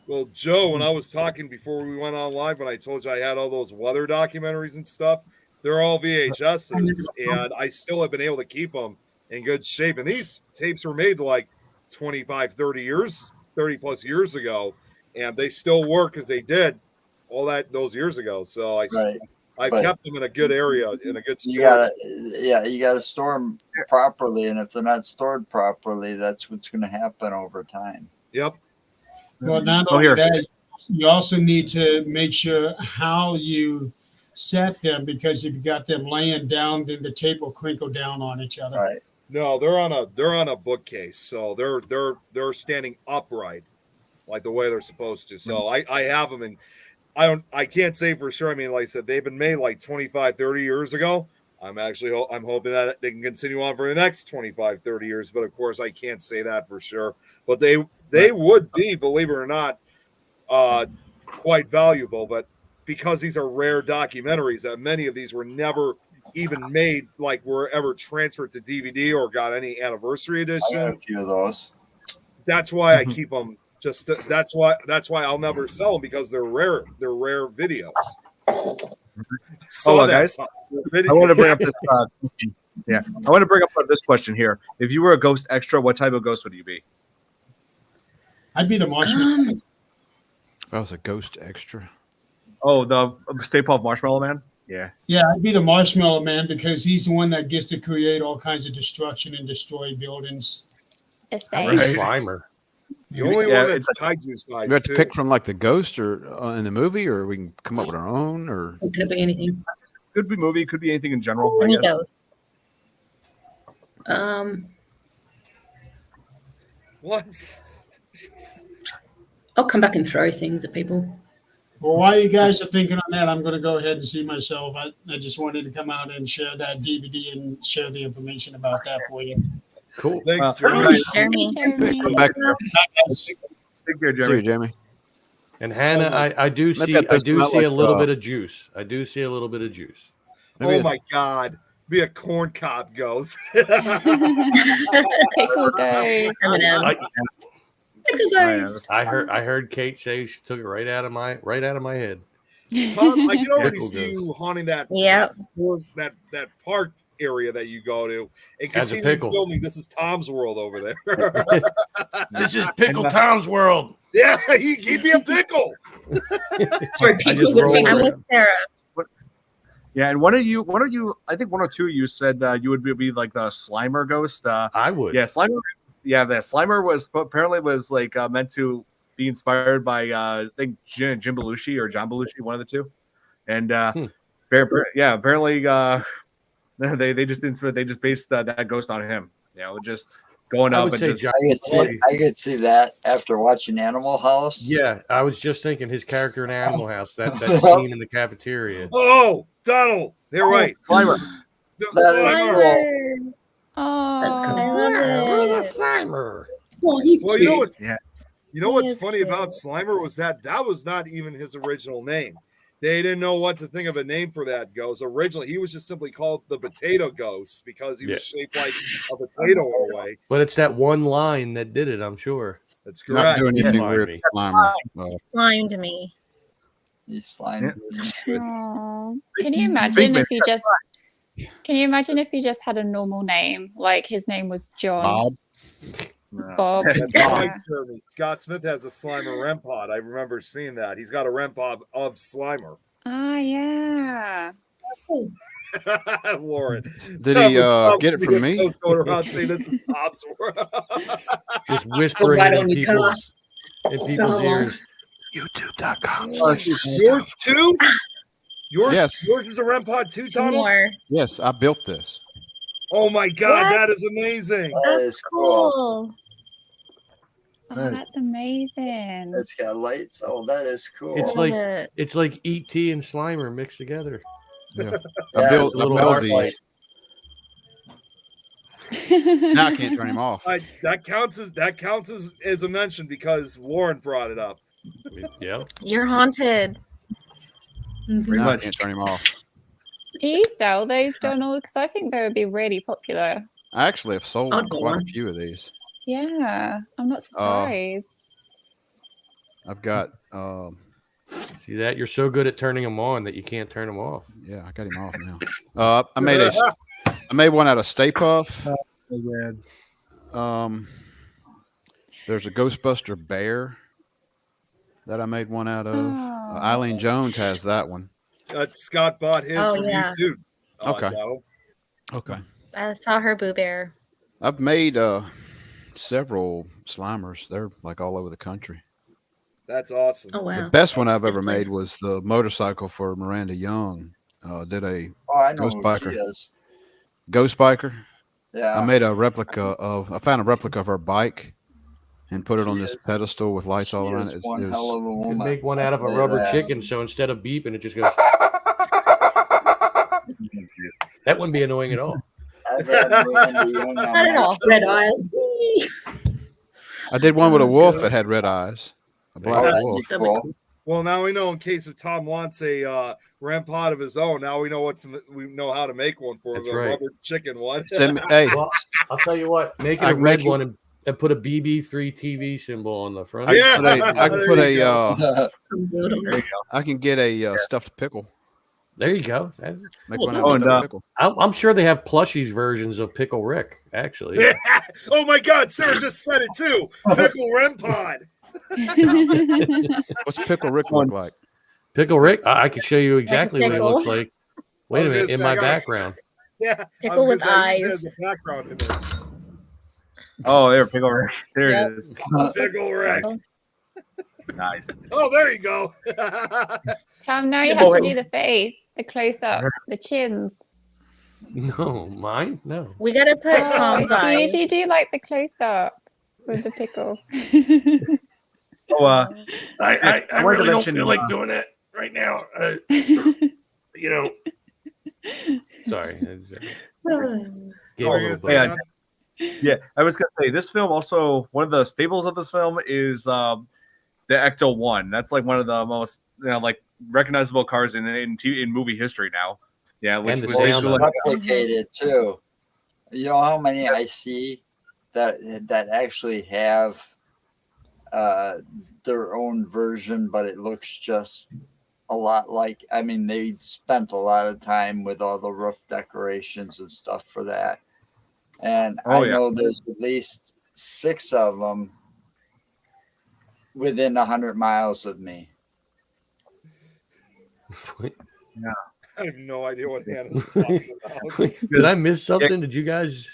Well, Joe, when I was talking before we went on live, when I told you I had all those weather documentaries and stuff, they're all VHSs, and I still have been able to keep them in good shape. And these tapes were made like 25, 30 plus years ago, and they still work as they did all those years ago. So I But kept them in a good area, in a good you storage. you gotta store them properly, and if they're not stored properly, that's what's going to happen over time. Yep. Well, not only that, you also need to make sure how you set them, because if you got them laying down, then the tape will crinkle down on each other. Right. No, they're on a bookcase, so they're standing upright, like the way they're supposed to. So I have them, and I can't say for sure. I mean, like I said, they've been made like 25, 30 years ago. I'm hoping that they can continue on for the next 25, 30 years, but of course I can't say that for sure. But they would be, believe it or not, quite valuable. But because these are rare documentaries, that many of these were never even made, like were ever transferred to DVD or got any anniversary I got edition. a few of those. That's why I keep them. That's why I'll never sell them, because they're rare. They're rare videos. Hold on, guys. I want to bring up this. I want to bring up this question here. If you were a ghost extra, what type of ghost would you be? I'd be the marshmallow. If I was a ghost extra. Oh, the Stay Puft Marshmallow Man. Yeah. Yeah, I'd be the Marshmallow Man, because he's the one that gets to create all kinds of destruction and destroy buildings. The Right. same. Slimer. The only Yeah, one that's it's kaiju size. We have to too. pick from like the ghost or in the movie, or we can come up with our own, or It could be anything. Could be movie, could be anything in general. I Any guess. ghost. What? I'll come back and throw things at people. Well, while you guys are thinking on that, I'm going to go ahead and see myself. I just wanted to come out and share that DVD and share the information about that for you. Cool. Thanks, Jeremy. Jeremy. Jeremy. come back. Take care, See you, Jeremy. Jamie. And Hannah, I do Maybe see that does come out a like, little bit of juice. I do see a little bit of juice. Oh my God. Be a corn cob ghost. Pickle ghost. I, Pickle ghost. I heard Kate say she took it right out of my head. Tom, I can already Pickle see you ghost. haunting that Yep. that park area that you go to and As a continue pickle. filming. This is Tom's world over there. This is Pickle Tom's world. Yeah, he'd be a pickle. Throw I pickles just at roll people. with I'm it. with Sarah. Yeah, and one of you, I think one or two of you said you would be like the Slimer ghost. I would. Yeah, Slimer. Yeah, the Slimer was apparently like meant to be inspired by I think Jim Belushi or John Belushi, one of the two. And apparently they just based that ghost on him. You know, just going I up would and say just, John I could see that after watching Animal House. Yeah, I was just thinking his character in Animal House, that scene in the cafeteria. Oh, Donald. They're right. Slimer. That is Slimer. cool. Oh, That's cool. Slimer. Well, he's Well, cute. you know what's He is funny about cute. Slimer was that was not even his original name. They didn't know what to think of a name for that ghost. Originally, he was just simply called the Potato Ghost because he was shaped like a potato in a way. But it's that one line that did it, I'm sure. That's Not correct. doing anything Yeah. weird. Slimer. Slimed me. He's slime. Yeah. Aw. Can you imagine if you just Can you imagine if he just had a normal name, like his name was John? Bob. Bob. That's Yeah. right, Jeremy. Scott Smith has a Slimer REM pod. I remember seeing that. He's got a REM pod of Slimer. Ah, yeah. Lauren. Did he get it from me? Going around saying this is Bob's world. Just whispering Right it on in your car. people's ears. YouTube.com. Yours too? Yours, Yes. yours is a REM pod too, Tom? More. Yes, I built this. Oh my God, What? that is amazing. That is cool. Cool. Oh, that's amazing. It's got lights. Oh, that is cool. It's Love like it. it's like E.T. and Slimer mixed together. Yeah. Yeah, I built it's a little built art these. light. Now I can't turn him off. That counts as a mention because Lauren brought it up. Yeah. You're haunted. Pretty Now I much. can't turn him off. Do you sell those, Donald? Because I think they would be really popular. I actually have sold I'd go quite a on. few of these. Yeah, I'm not surprised. I've got See that? You're so good at turning them on that you can't turn them off. yeah, I got him off now. I made one out of Stay Puff. There's a Ghostbuster bear that I made one out of. Oh. Eileen Jones has that one. Scott bought his Oh, from yeah. you too. Okay. Donald. Okay. I saw her Boo Bear. I've made several Slimers. They're like all over the country. That's awesome. Oh wow. The best one I've ever Good made place. was the motorcycle for Miranda Young. Did a Oh, I know Ghost who Biker. she is. Ghost Biker. Yeah. I made a replica of. I found a replica of her bike and put it on this pedestal with lights all She around is it. one It hell was, of a You could woman. make one out of a Yeah. rubber chicken, so instead of beeping, it just goes. That wouldn't be annoying at all. I've had Miranda Young on Not at my all. Red eyes. I did one with a Oh, wolf God. that had red eyes. A Oh, black that'd wolf. be cool. Well, now we know in case if Tom wants a REM pod of his own. Now we know we know how to make one for him. That's A right. rubber chicken one. Send me, hey, Well, I'll tell you what. Make it I a can red make you- one and put a BB3 TV symbol on the front. I Yeah. can put a, I can There put you a go. I can get a stuffed pickle. There you go. Make one Oh, out of and, stuffed pickle. I'm sure they have plushies versions of Pickle Rick. Actually, Oh my God, Sarah just said it too. Pickle REM pod. What's Pickle Rick look like? Pickle Rick. I can show you exactly what he pickle. looks like. Wait a I was minute, gonna in say, my I got it. background. Yeah. Pickle with eyes. There's a background in there. Oh, there, Pickle Rick. There Yep. it is. Pickle Rex. Nice. Oh, there you go. Tom, now you Yeah, have to but- do the face, the close up, the chins. No, mine. No. We gotta put Tom's You eyes. usually do like the close up with the pickle. So, I I wanted to mention, doing that right now. You know. Sorry. Gave a Oh, you're little gonna say Yeah. that? yeah, I was gonna say this film also one of the staples of this film is the Ecto One. That's like one of the most like recognizable cars in movie history now. Yeah, which And the was sound basically of like, Replicated too. You know how many I see that actually have their own version, but it looks just a lot like. I mean, they spent a lot of time with all the roof decorations and stuff for that. And Oh, I yeah. know there's at least 6 of them within 100 miles of me. I have no idea what Hannah's talking about. Did I miss something? Did you guys?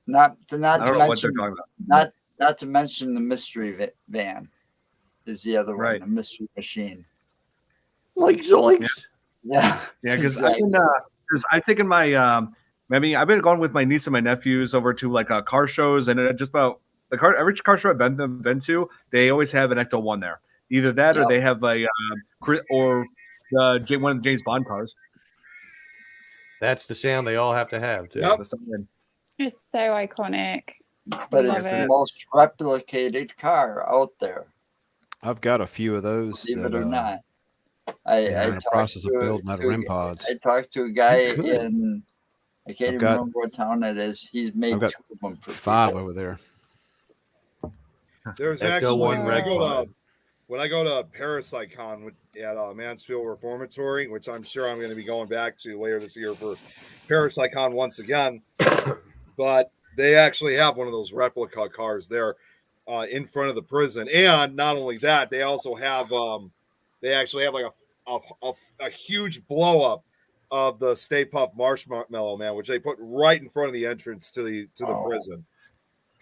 Not I to don't know what they're mention talking about. not to mention the mystery van is the other Right. one, the mystery machine. Like zoinks. Yeah. Yeah, because Exactly. I've taken my I mean, I've been going with my niece and my nephews over to like car shows, and just about every car show I've been to, they always have an Ecto One there. Either that, or Yep. they have a one of the James Bond cars. That's the sound they all have to have too. Yep. It's so iconic. But Love it's the it. most replicated car out there, I've got a few of those. believe that, it or not. I'm I in the talked process of to- building out of to- REM pods. I talked to a guy Good. in I can't I've even got- remember what town it is. He's made I've got 2 of them for 5 people. over there. There's Ecto actually One Red go to when I go to ParasiteCon at Mansfield Reformatory, which I'm sure I'm going to be going back to later this year for ParasiteCon once again, but they actually have one of those replica cars there in front of the prison. And not only that, they also have they actually have like a huge blow up of the Stay Puft Marshmallow Man, which they put right in front of the entrance to the prison.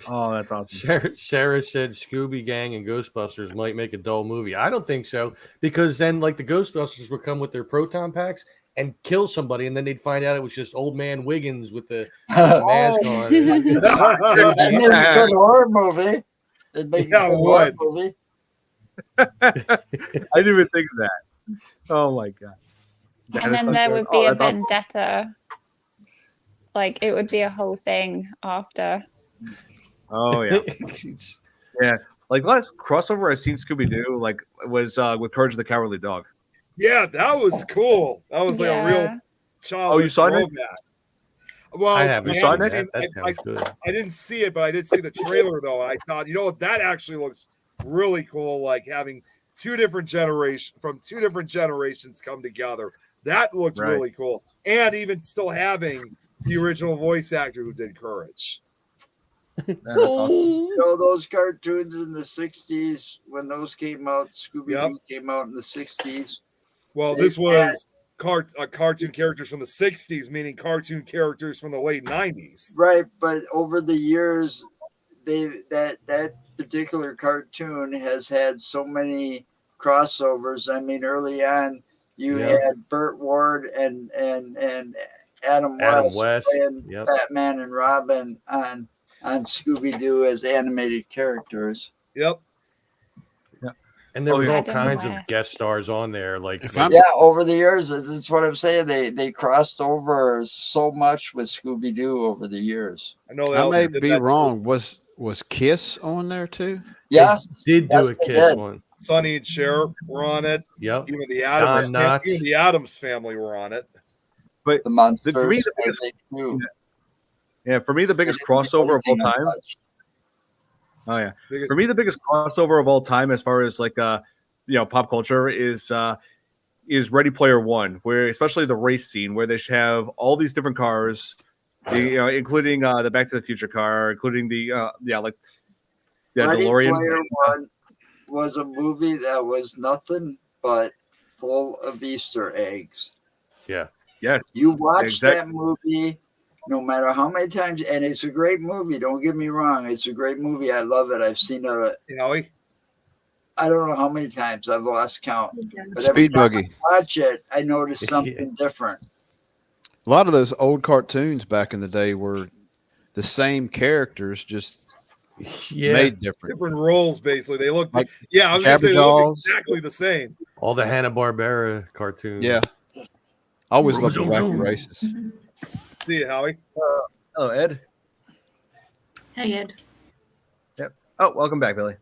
Oh, that's awesome. Sarah said Scooby Gang and Ghostbusters might make a dull movie. I don't think so, because then like the Ghostbusters would come with their proton packs and kill somebody, and then they'd find out it was just old man Wiggins with the mask on. That made a good horror movie. It'd make a good horror movie. I didn't even think of that. Oh my god. And then there would be a vendetta. Like it would be a whole thing after. Oh yeah. Yeah. Like last crossover I've seen Scooby Doo like was with Courage the Cowardly Dog. Yeah, that was cool. That was like a real child. Oh, you saw it? Well, I haven't. You saw it? That sounds good. I didn't see it, but I did see the trailer though, and I thought, you know what, that actually looks really cool. Like having two different generations come together. That looks really cool, and even still having the original voice actor who did Courage. Yeah, that's awesome. You know, those cartoons in the 60s, when those came out, Scooby-Doo came out in the 60s. Well, this was cartoon characters from the 60s, meaning cartoon characters from the late 90s. Right, but over the years, that particular cartoon has had so many crossovers. I mean, early on, you had Burt Ward and Adam West playing Batman and Robin on Scooby-Doo as animated characters. Yep. Yeah. And there was all kinds of guest stars on there. Over the years, that's what I'm saying. They crossed over so much with Scooby-Doo over the years. I know I may be wrong. Was Kiss on there too? Yes. Did do a Kiss one. Sonny and Cher were on it. Yep. Even the Addams family were on it. But the Monsters, for me, for me, the biggest crossover of all time. Oh yeah, for me, the biggest crossover of all time, as far as like pop culture, is Ready Player One, where especially the race scene, where they have all these different cars, including the Back to the Future car, including the Ready DeLorean. Player One was a movie that was nothing but full of Easter eggs. Yeah. Yes. You watch that movie no matter how many times, and it's a great movie. Don't get me wrong. It's a great movie. I love it. I've seen it. Howie? I don't know how many times. I've lost count. But Speed Buggy. I watch it, I notice something different. A lot of those old cartoons back in the day were the same characters, just made different roles. Basically, they looked like I was gonna say they looked exactly the same. All the Hanna-Barbera cartoons. Yeah, always look at wacky races. See you, Howie. Hello, Ed. Hey, Ed. Yep. Oh, welcome back, Billy.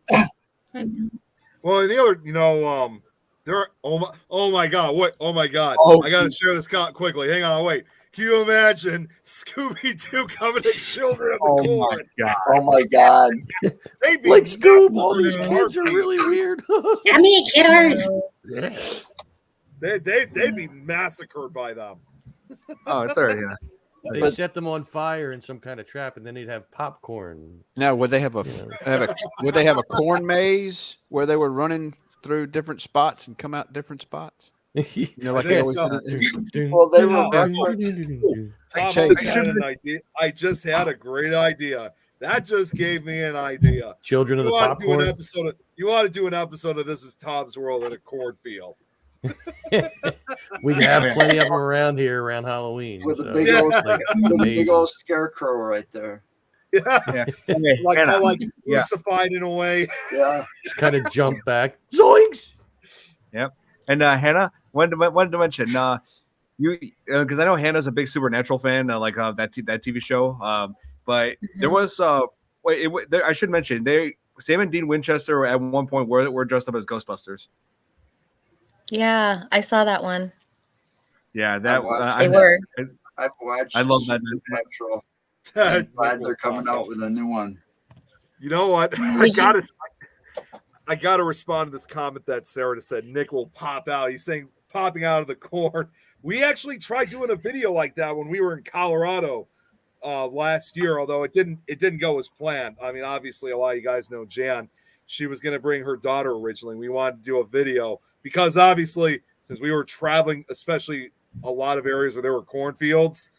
Well, the other, there. Oh my God! What? Oh my God! I gotta share this quickly. Hang on, wait. Can you imagine Scooby-Doo coming to Children of the Corn? Oh my God! They'd be like Scoob, all these kids are really weird. How many kiddos? They'd be massacred by them. Oh, it's already They set them on fire in some kind of trap, and then they'd have popcorn. Now, would they have would they have a corn maze where they were running through different spots and come out different spots? Like they always did. Well, they were. I just had a great idea. That just gave me an idea. Children of the Popcorn. You want to do an episode of This Is Tom's World in a cornfield. We have plenty of them around here around Halloween. With a big old scarecrow right there. Yeah. Like crucified in a way. Yeah. Just kind of jump back. Zoinks! Yep. And Hannah, wanted to mention, you because I know Hannah's a big Supernatural fan, that TV show. But there was I should mention Sam and Dean Winchester at one point were dressed up as Ghostbusters. Yeah, I saw that one. Yeah, they were. I've watched. I love that. Supernatural. I'm glad they're coming out with a new one. You know what? I got to respond to this comment that Sarah just said. Nick will pop out. He's saying popping out of the corn. We actually tried doing a video like that when we were in Colorado last year, although it didn't go as planned. I mean, obviously, a lot of you guys know Jan. She was going to bring her daughter originally. We wanted to do a video because obviously, since we were traveling, especially a lot of areas where there were cornfields,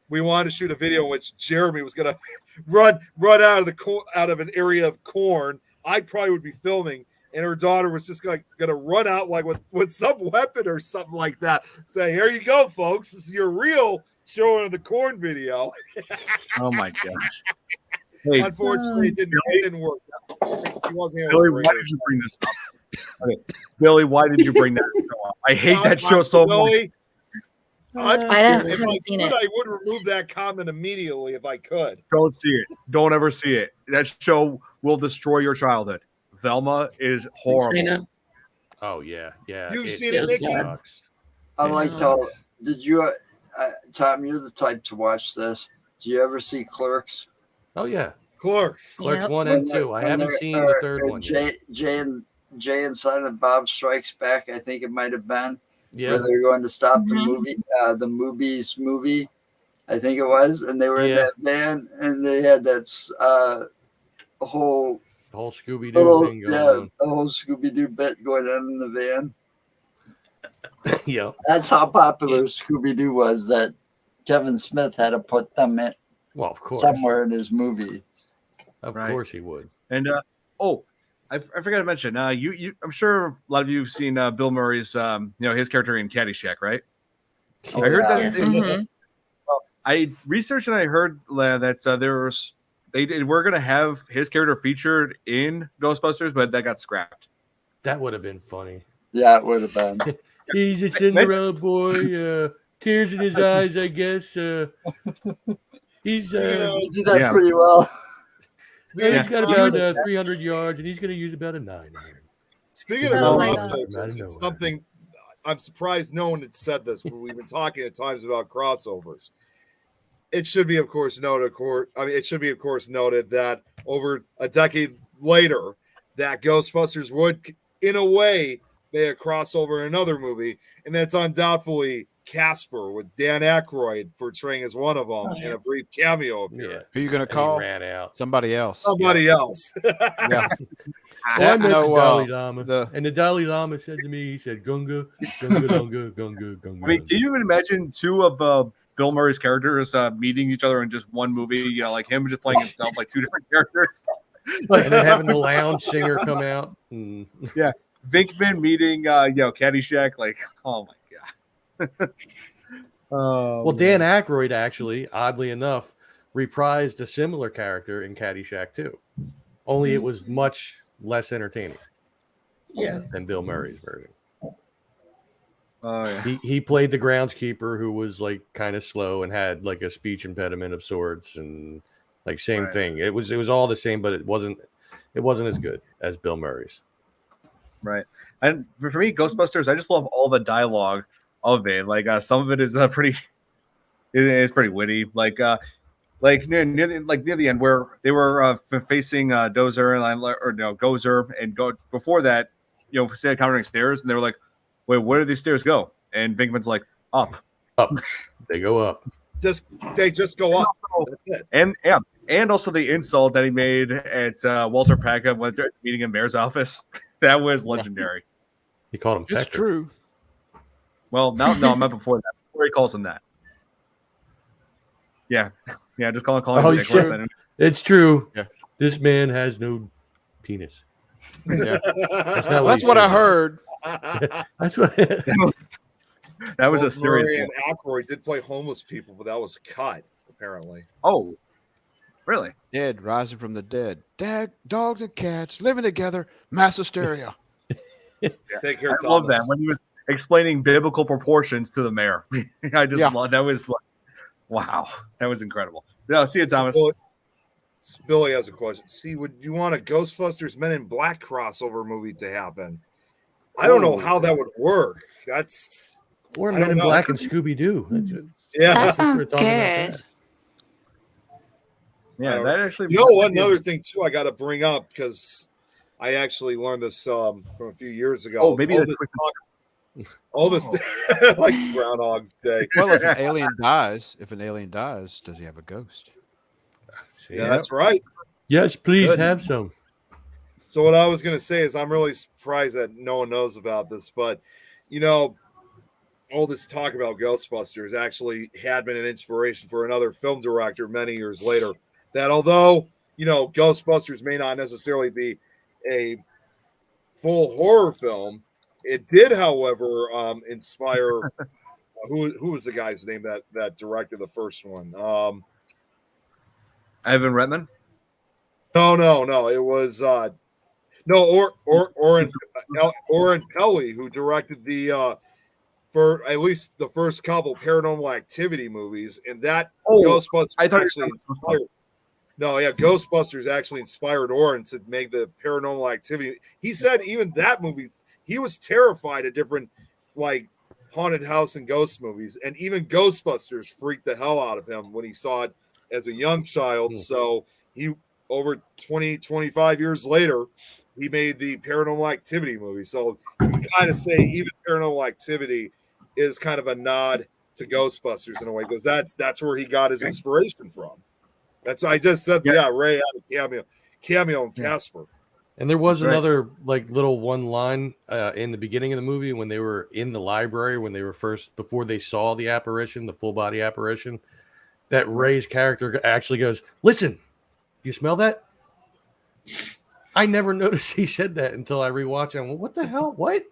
we wanted to shoot a video in which Jeremy was going to run out of an area of corn. I probably would be filming, and her daughter was just going to run out like with some weapon or something like that. Say, here you go, folks. This is your real showing of the corn video. Oh my gosh! Hey, unfortunately, it didn't work. He wasn't Billy, why did you bring this up? Okay. Billy, why did you bring that show up? I hate that show so much. I haven't seen it. I would remove that comment immediately if I could. Don't see it. Don't ever see it. That show will destroy your childhood. Velma is horrible. Oh yeah. You've seen it, Nicky? I like how. Did you, Tom? You're the type to watch this. Do you ever see Clerks? Oh yeah, Clerks 1 and 2. I haven't seen the third one yet. Jay and Silent Bob Strikes Back. I think it might have been. Yeah, where they're going to stop the movie, I think it was, and they were in that van, and they had that whole Scooby-Doo thing going on. The whole Scooby-Doo bit going on in the van. Yeah, that's how popular Scooby-Doo was. That Kevin Smith had to put them in, well, of course, somewhere in his movie. Of course, he would. And I forgot to mention, you I'm sure a lot of you have seen Bill Murray's, his character in Caddyshack, right? I heard that. Yes. Well, I researched and I heard that they were going to have his character featured in Ghostbusters, but that got scrapped. That would have been funny. Yeah, it would have been. He's a Cinderella boy, tears in his eyes, I guess. He's he did that pretty well. He's got about 300 yards, and he's going to use about a 9 iron. Speaking of crossovers, it's something I'm surprised no one had said this, but we've been talking at times about crossovers. It should be, of course, noted. That over a decade later, that Ghostbusters would, in a way, be a crossover in another movie, and that's undoubtedly Casper, with Dan Aykroyd portraying as one of them in a brief cameo appearance. Who are you going to call? Ran out. Somebody else. Yeah. I met the Dalai Lama, and the Dalai Lama said to me, he said, Gunga, Gunga, Gunga, Gunga, Gunga. I mean, can you even imagine two of Bill Murray's characters meeting each other in just one movie? Like him just playing himself, like two different characters. And then having the lounge singer come out. Yeah. Vinkman meeting, Caddyshack. Like, oh my god. Well, Dan Aykroyd actually, oddly enough, reprised a similar character in Caddyshack too. Only it was much less entertaining. Than Bill Murray's version. He played the groundskeeper who was like kind of slow and had like a speech impediment of sorts, and like same thing. It was all the same, but it wasn't as good as Bill Murray's. Right. And for me, Ghostbusters, I just love all the dialogue of it. Like some of it is pretty witty. Like near the end where they were facing Dozer and Gozer, and before that, say encountering stairs, and they were like, "Wait, where do these stairs go?" And Vinkman's like, "Up." They go up. They just go up. That's it. And also the insult that he made at Walter Packham when they're meeting in Mayor's office. That was legendary. He called him Pecker. It's true. Well, no, I meant before that. Before he calls him that. Yeah, just call him Nicholas. It's true. Yeah. This man has no penis. Yeah. That's what I heard. That's what. That was a serious. Murray and Aykroyd did play homeless people, but that was cut apparently. Oh, really? Dead rising from the dead. Dogs and cats living together. Mass hysteria. Take care, I love that when he was explaining biblical proportions to the mayor. I just love that. Was like, wow, that was incredible. Yeah, see you, Thomas. Billy has a question. See, would you want a Ghostbusters Men in Black crossover movie to happen? I don't know how that would work. Or Men in Black and Scooby Doo. Yeah, that sounds good. Yeah, that actually. Another thing too, I got to bring up because I actually learned this from a few years ago. Oh, maybe all this like Groundhog's Day. Well, if an alien dies, does he have a ghost? Yeah, that's right. Yes, please Good. have some. So what I was going to say is I'm really surprised that no one knows about this, but all this talk about Ghostbusters actually had been an inspiration for another film director many years later. That although, Ghostbusters may not necessarily be a full horror film, it did, however, inspire who was the guy's name that directed the first one? Ivan Reitman? No. It was Oren Peli, who directed the for at least the first couple Paranormal Activity movies, and that Ghostbusters actually inspired. Ghostbusters actually inspired Oren to make the Paranormal Activity. He said even that movie, he was terrified of different like haunted house and ghost movies, and even Ghostbusters freaked the hell out of him when he saw it as a young child. So he, over 25 years later, he made the Paranormal Activity movie. So you can kind of say even Paranormal Activity is kind of a nod to Ghostbusters in a way, because that's where he got his inspiration from. That's I just said. Yeah, Ray had a cameo in Casper. And there was another like little one line in the beginning of the movie when they were in the library, when they were before they saw the apparition, the full body apparition, that Ray's character actually goes, "Listen, you smell that?" I never noticed he said that until I rewatched it. I went, what the hell? What?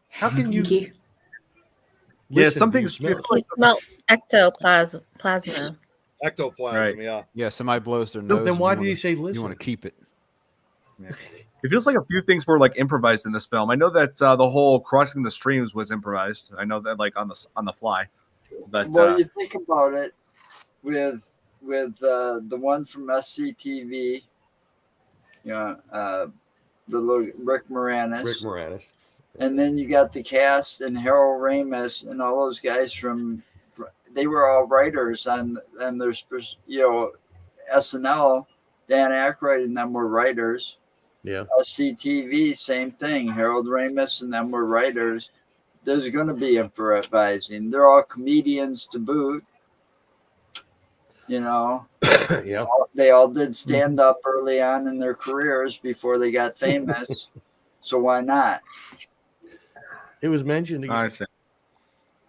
How can you? Something's He smelled ectoplasma. Ectoplasm, yeah. Somebody blows their nose. Then why did he say listen? You want to keep it? Yeah. It feels like a few things were like improvised in this film. I know that the whole crossing the streams was improvised. I know that like on the fly. But you think about it with the one from SCTV, the little Rick Moranis. And then you got the cast and Harold Ramis and all those guys they were all writers on their, SNL. Dan Aykroyd and them were writers. Yeah. SCTV, same thing. Harold Ramis and them were writers. There's going to be improvising. They're all comedians to boot. Yeah. They all did stand up early on in their careers before they got famous. So why not? It was mentioned again.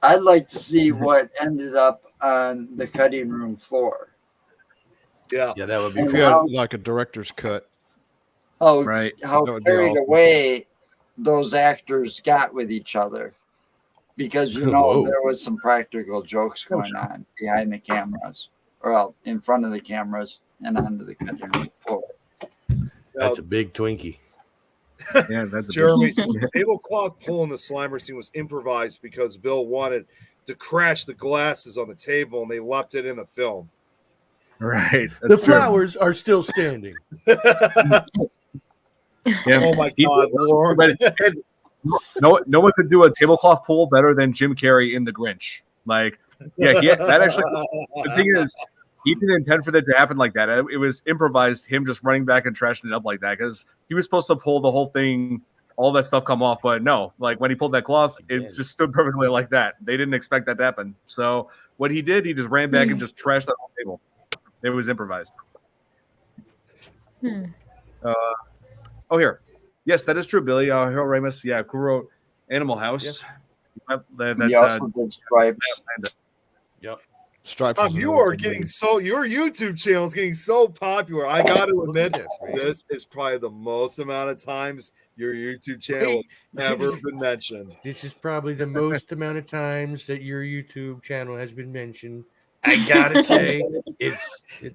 I'd like to see what ended up on the cutting room floor. Yeah, that would be cool. Like a director's cut. How carried away those actors got with each other, because there was some practical jokes going on behind the cameras, or in front of the cameras and onto the cutting room floor. That's a big Twinkie. Yeah, that's Jeremy. The tablecloth pull in the Slimer scene was improvised because Bill wanted to crash the glasses on the table, and they left it in the film. Right. The flowers are still standing. Oh my God, Lord. No one could do a tablecloth pull better than Jim Carrey in The Grinch. Like, that actually. The thing is, he didn't intend for that to happen like that. It was improvised, him just running back and trashing it up like that, because he was supposed to pull the whole thing, all that stuff come off. But no, like when he pulled that cloth, it just stood perfectly like that. They didn't expect that to happen. So what he did, he just ran back and just trashed that whole table. It was improvised. Here. Yes, that is true, Billy. Harold Ramis, who wrote Animal House. Yep. He also did Stripes. Yep. Stripes. Your YouTube channel is getting so popular. I got to admit, this is probably the most amount of times your YouTube channel has ever been mentioned. This is probably the most amount of times that your YouTube channel has been mentioned. I gotta say, it's you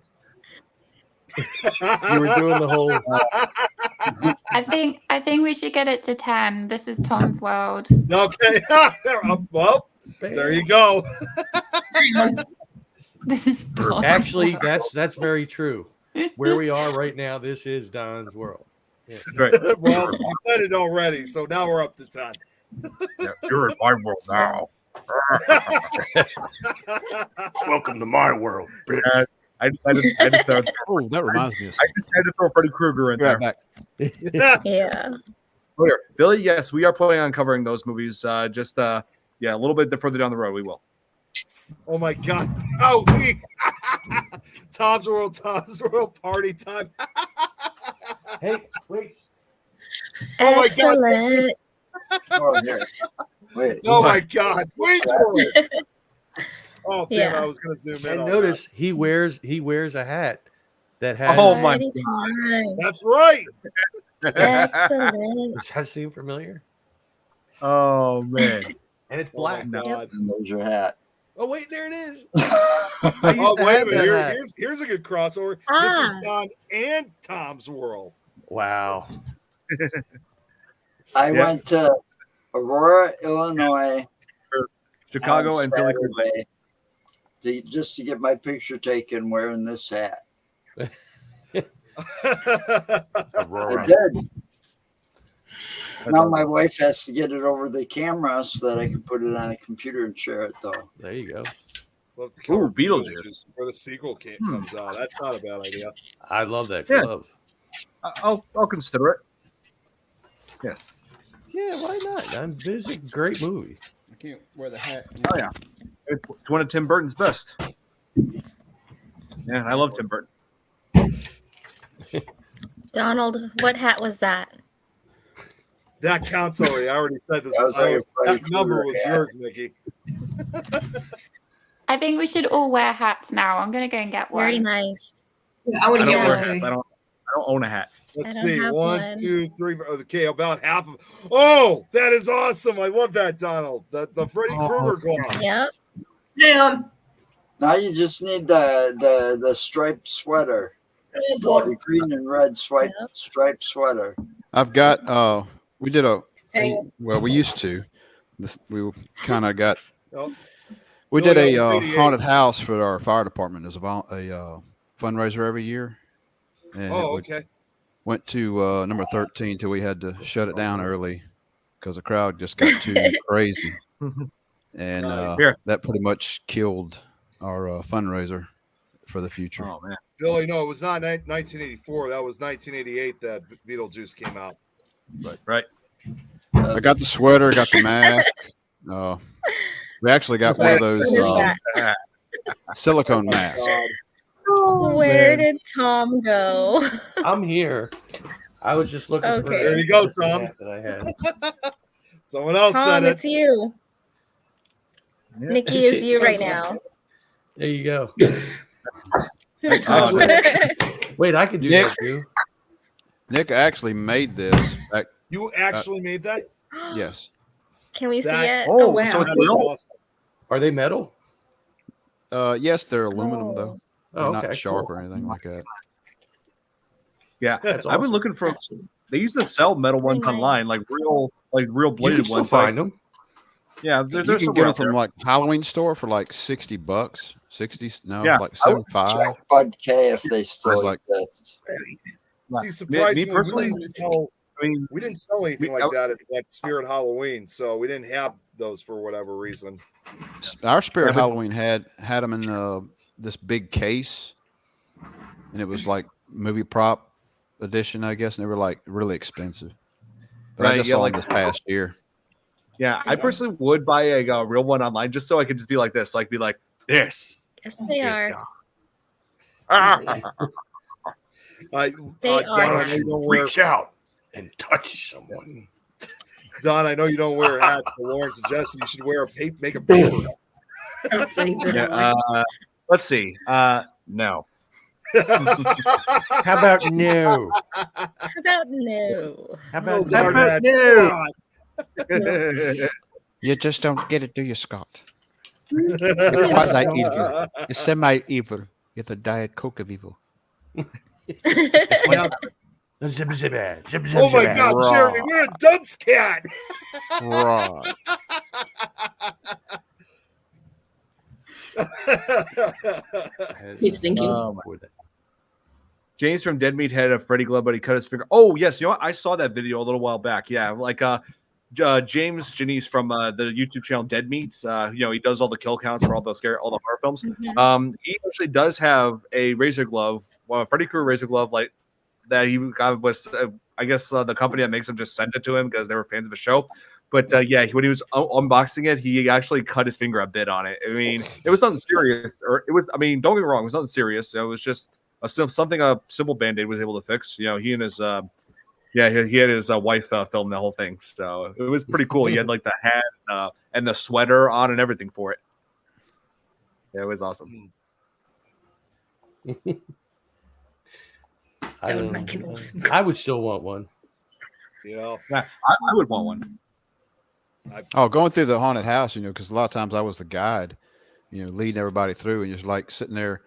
were doing the whole. I think we should get it to 10. This is Tom's world. Okay, well, there you go. Actually, that's very true. Where we are right now, this is Don's world. Yeah. That's right. Well, you said it already, so now we're up to 10. You're in my world now. Welcome to my world, bitch. I decided. Oh, that reminds me of I just had to throw Freddy Krueger in there. Back. Yeah. Oh, here. Billy, yes, we are planning on covering those movies. A little bit further down the road, we will. Oh my God! Oh, Tom's World, party time. Hey, wait. Oh my God! Excellent. Oh, here. Wait. Oh my God! Wayne's World. Oh damn! Yeah. I was gonna zoom in. And on notice he wears a hat that has. Oh my Party time. that. That's right. Excellent. Does that seem familiar? Oh man. And it's Oh my black. God. And there's your hat. Oh wait, there it is. Oh wait a minute! Here's a good crossover. This Ah. is Don and Tom's World. Wow. I went to Aurora, Illinois, Chicago on and Philly. Saturday just to get my picture taken wearing this hat. I did. Now my wife has to get it over the camera so that I can put it on a computer and share it, though. There you go. Love to cover Ooh, Beetlejuice. Before the sequel comes out. That's not a bad idea. I love that Yeah. glove. I'll consider it. Yes. Yeah, why not? It's a great movie. I can't wear the hat. Oh yeah. It's one of Tim Burton's best. Yeah, I love Tim Burton. Donald, what hat was that? That counts already. I already said this. That was like a Freddy That number Krueger was hat. yours, Nikki. I think we should all wear hats now. I'm gonna go and get Very one. nice. I would I have don't get wear one hats. too. I don't own a hat. Let's I don't see. have 1, one. 2, 3. Okay, about half of. Oh, that is awesome! I love that, Donald. The Freddy Krueger glove. Yep. Damn. Now you just need the striped sweater, the green and red striped sweater. I've got. We did Hey. we used to. We kind of got. Oh. We Billy, did a that was 88. haunted house for our fire department as a fundraiser every year. And Oh, okay. went to number 13 till we had to shut it down early because the crowd just got too crazy. And Nice. that pretty much killed our fundraiser for the future. Oh man. Billy, no, it was not 1984. That was 1988 that Beetlejuice came out. Right. I got the sweater, got the mask. We actually got one of those What is silicone masks. Where did Tom go? I'm here. I was just looking for Okay. There you go, Tom. hat that I had. Someone else Tom, said it. it's you. Yeah. Nikki is you right now. There you go. Oh, Wait, I could do Nick. that too. Nick actually made this back. You actually made that? Yes. Can we see That- it? Oh, wow. so it's That is real? awesome. Are they metal? Yes, they're aluminum though. Oh, They're okay. not sharp cool. or anything like that. Yeah. That's I've been awesome. looking for. They used to sell metal ones Very nice. online, like real You bladed can still ones. find them. Yeah, You there's can some get them out there. from like Halloween store for like $60. 60? No, Yeah, like I would 75. Bud K if they still like- exist. See, surprisingly, personally, I mean, we didn't sell anything we- like that at like Spirit Halloween, so we didn't have those for whatever reason. Our Spirit Yeah, but- Halloween had them in this big case, and it was like movie prop edition, I guess, and they were like really expensive. But I Right, just yeah, saw like- them this past year. yeah, I personally would buy a real one online just so I could just be like this, like be like this. Yes, they is are. God. Ah, They Don, are. I know you don't wear, Reach out and touch someone. Don, I know you don't wear hats, but Lauren suggested you should wear make a paper. Don't say that. yeah, let's see. No. How about no? How about no? How Those about are no? hats. no. God. You just don't get it, do you, Scott? You're quasi-evil. You're semi-evil. You're the Diet Coke of evil. Zip, zip, zip, zip, Oh my zip. God, Jeremy, we're a dunce cat. Right. He's thinking. James from Dead Meat had a Freddy glove, but he cut his finger. Oh yes, you know what? I saw that video a little while back. Yeah, like James Janice from the YouTube channel Dead Meats. He does all the kill counts for all the horror films. He actually does have a razor glove, Freddy Krueger razor glove, like that he got was I guess the company that makes them just sent it to him because they were fans of the show. But yeah, when he was unboxing it, he actually cut his finger a bit on it. I mean, it was nothing serious, or it was. I mean, don't get me wrong, it was nothing serious. It was just something a simple Band-Aid was able to fix. You know, he and his he had his wife film the whole thing, so it was pretty cool. He had like the hat and the sweater on and everything for it. Yeah, it was awesome. I would still want one. Yeah, I would want one. Going through the haunted house, because a lot of times I was the guide, leading everybody through, and just like sitting there,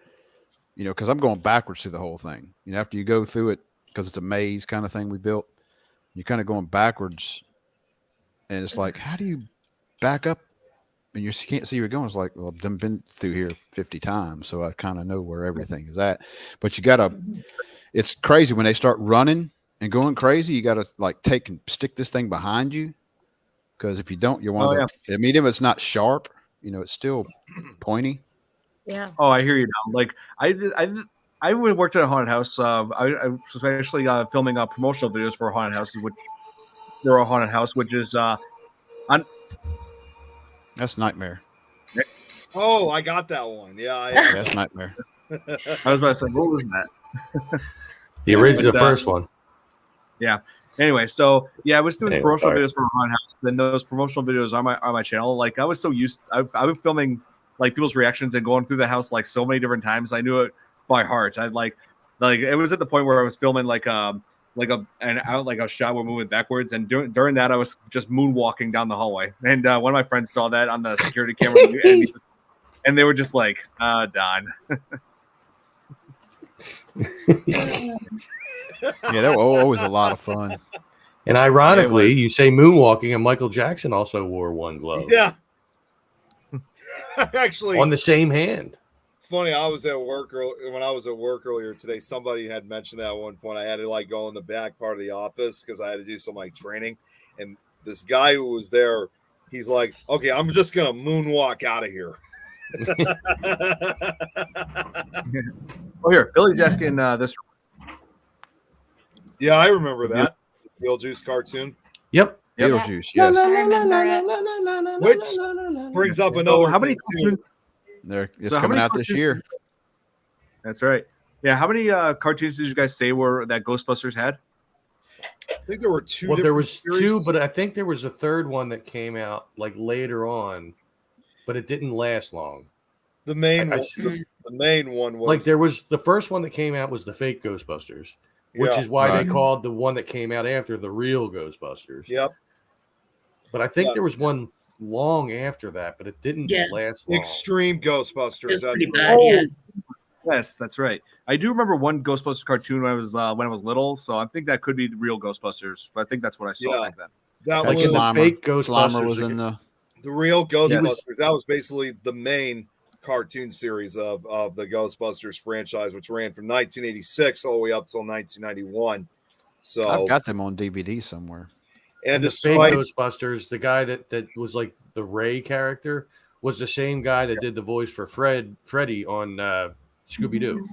because I'm going backwards through the whole thing. After you go through it, because it's a maze kind of thing we built, you're kind of going backwards, and it's like, how do you back up? And you can't see where you're going. It's like, well, I've been through here 50 times, so I kind of know where everything is at. But you gotta, it's crazy when they start running and going crazy. You gotta like take and stick this thing behind you. Because if you don't, you're one of the. I mean, if it's not sharp, it's still pointy. Yeah. Oh, I hear you now. Like I worked at a haunted house. I was actually filming promotional videos for a haunted house, which is on. That's Nightmare. Oh, I got that one. Yeah, that's Nightmare. I was about to say, what was that? The original, the first one. Yeah. Anyway, so yeah, I was doing promotional videos for Haunted House. Then those promotional videos on my channel, like I was so used. I've been filming like people's reactions and going through the house like so many different times. I knew it by heart. I like it was at the point where I was filming like a shot we're moving backwards, and during that I was just moonwalking down the hallway. And one of my friends saw that on the security camera, and they were just like, Don. Yeah, that was always a lot of fun. And ironically, you say moonwalking, and Michael Jackson also wore one glove. Yeah. Actually, on the same hand. It's funny. I was at work when I was at work earlier today. Somebody had mentioned that at one point. I had to like go in the back part of the office because I had to do some like training. And this guy who was there, he's like, "Okay, I'm just gonna moonwalk out of here." Oh, here, Billy's asking this. Yeah, I remember that Beetlejuice cartoon. Yep. Beetlejuice, yes. Which brings up another. How many thing too. It's coming out this year. That's right. Yeah. How many cartoons did you guys say were that Ghostbusters had? I think there were two. Well, there was series. two, but I think there was a third one that came out like later on, but it didn't last long. The main one was like there was the first one that came out was the fake Ghostbusters, which is why they called the one that came out after the real Ghostbusters. Yep. But I think there was one long after that, but it didn't last long. Extreme Ghostbusters. That's pretty bad. Yes, that's right. I do remember one Ghostbusters cartoon when I was little, so I think that could be the real Ghostbusters. But I think that's what I saw back then. That like was in the fake Ghostbusters was in the real Ghostbusters. That was basically the main cartoon series of the Ghostbusters franchise, which ran from 1986 all the way up till 1991. So I've got them on DVD somewhere. And the fake Ghostbusters, the guy that was like the Ray character was the same guy that did the voice for Freddy on Scooby-Doo.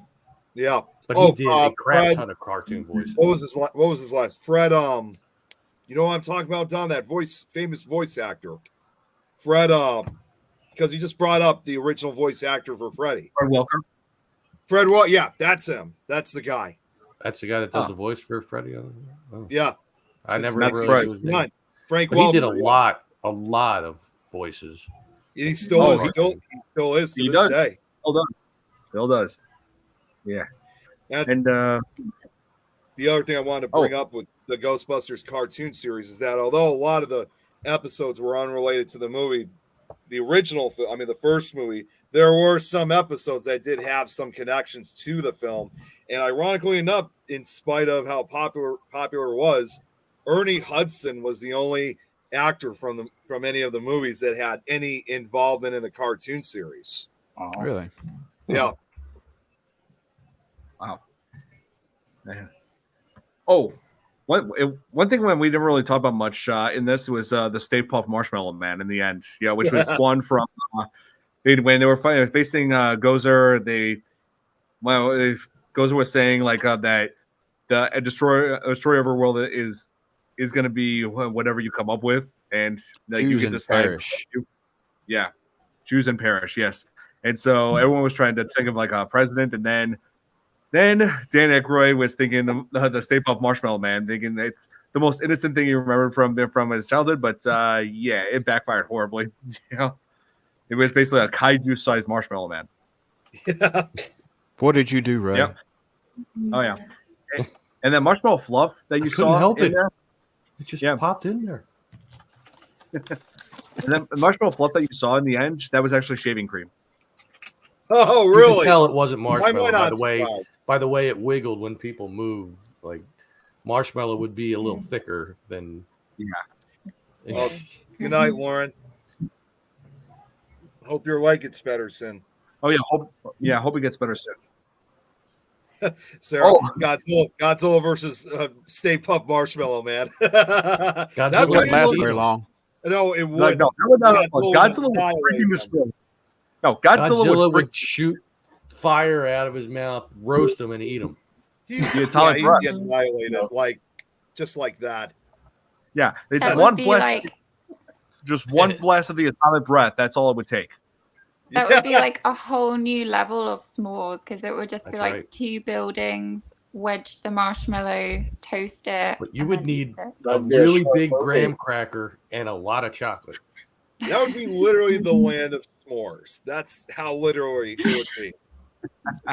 Yeah. But he did a crap ton of cartoon voices. What was his last? Fred, you know what I'm talking about, Don? That famous voice actor. Fred, because he just brought up the original voice actor for Freddy. Fred Welker. Fred Welker, yeah, that's him. That's the guy. That's the guy that does the voice for Freddy. Oh. Yeah. I never realized it was name. Frank Welker. He did a lot of voices. He still is to this day. Still does. Yeah. And the other thing I wanted to bring up with the Ghostbusters cartoon series is that although a lot of the episodes were unrelated to the movie, the original, the first movie, there were some episodes that did have some connections to the film. And ironically enough, in spite of how popular it was, Ernie Hudson was the only actor from any of the movies that had any involvement in the cartoon series. Really? Yeah. Wow. Man. Oh, one thing when we didn't really talk about much in this was the Stay Puft Marshmallow Man in the end, which was one from when they were facing Gozer. Gozer was saying like that a destroy overworld is going to be whatever you come up with, and like, you Choose can and decide. perish. Yeah, choose and perish. Yes, and so everyone was trying to think of like a president, and then Dan Aykroyd was thinking the Stay Puft Marshmallow Man, thinking it's the most innocent thing you remember from his childhood, but yeah, it backfired horribly. You know, it was basically a kaiju-sized marshmallow man. Yeah. What did you do, Ray? Yep. Oh yeah, and that marshmallow fluff that you saw help in it. there. It just popped in there. And then the marshmallow fluff that you saw in the end, that was actually shaving cream. Oh, You really? could tell it wasn't marshmallow Why not by the way it wiggled when people moved. Like marshmallow would be a little thicker than. Yeah. Well, good night, Warren. Hope your leg gets better soon. Oh yeah, hope it gets better soon. Sarah, Godzilla versus Stay Puft Marshmallow Man. Godzilla wouldn't last very long. No, it would. No, Godzilla would freaking destroy. No, Godzilla would shoot fire out of his mouth, roast him, and eat him. He'd get annihilated, just like that. Yeah, it's That one would be blast. Just one blast of the atomic breath. That's all it would take. That would be like a whole new level of s'mores, because it would just be That's like right. 2 buildings, wedge the marshmallow, toast it. But you would need a That'd be a really short big movie. graham cracker and a lot of chocolate. That would be literally the land of s'mores. That's how literally it would be.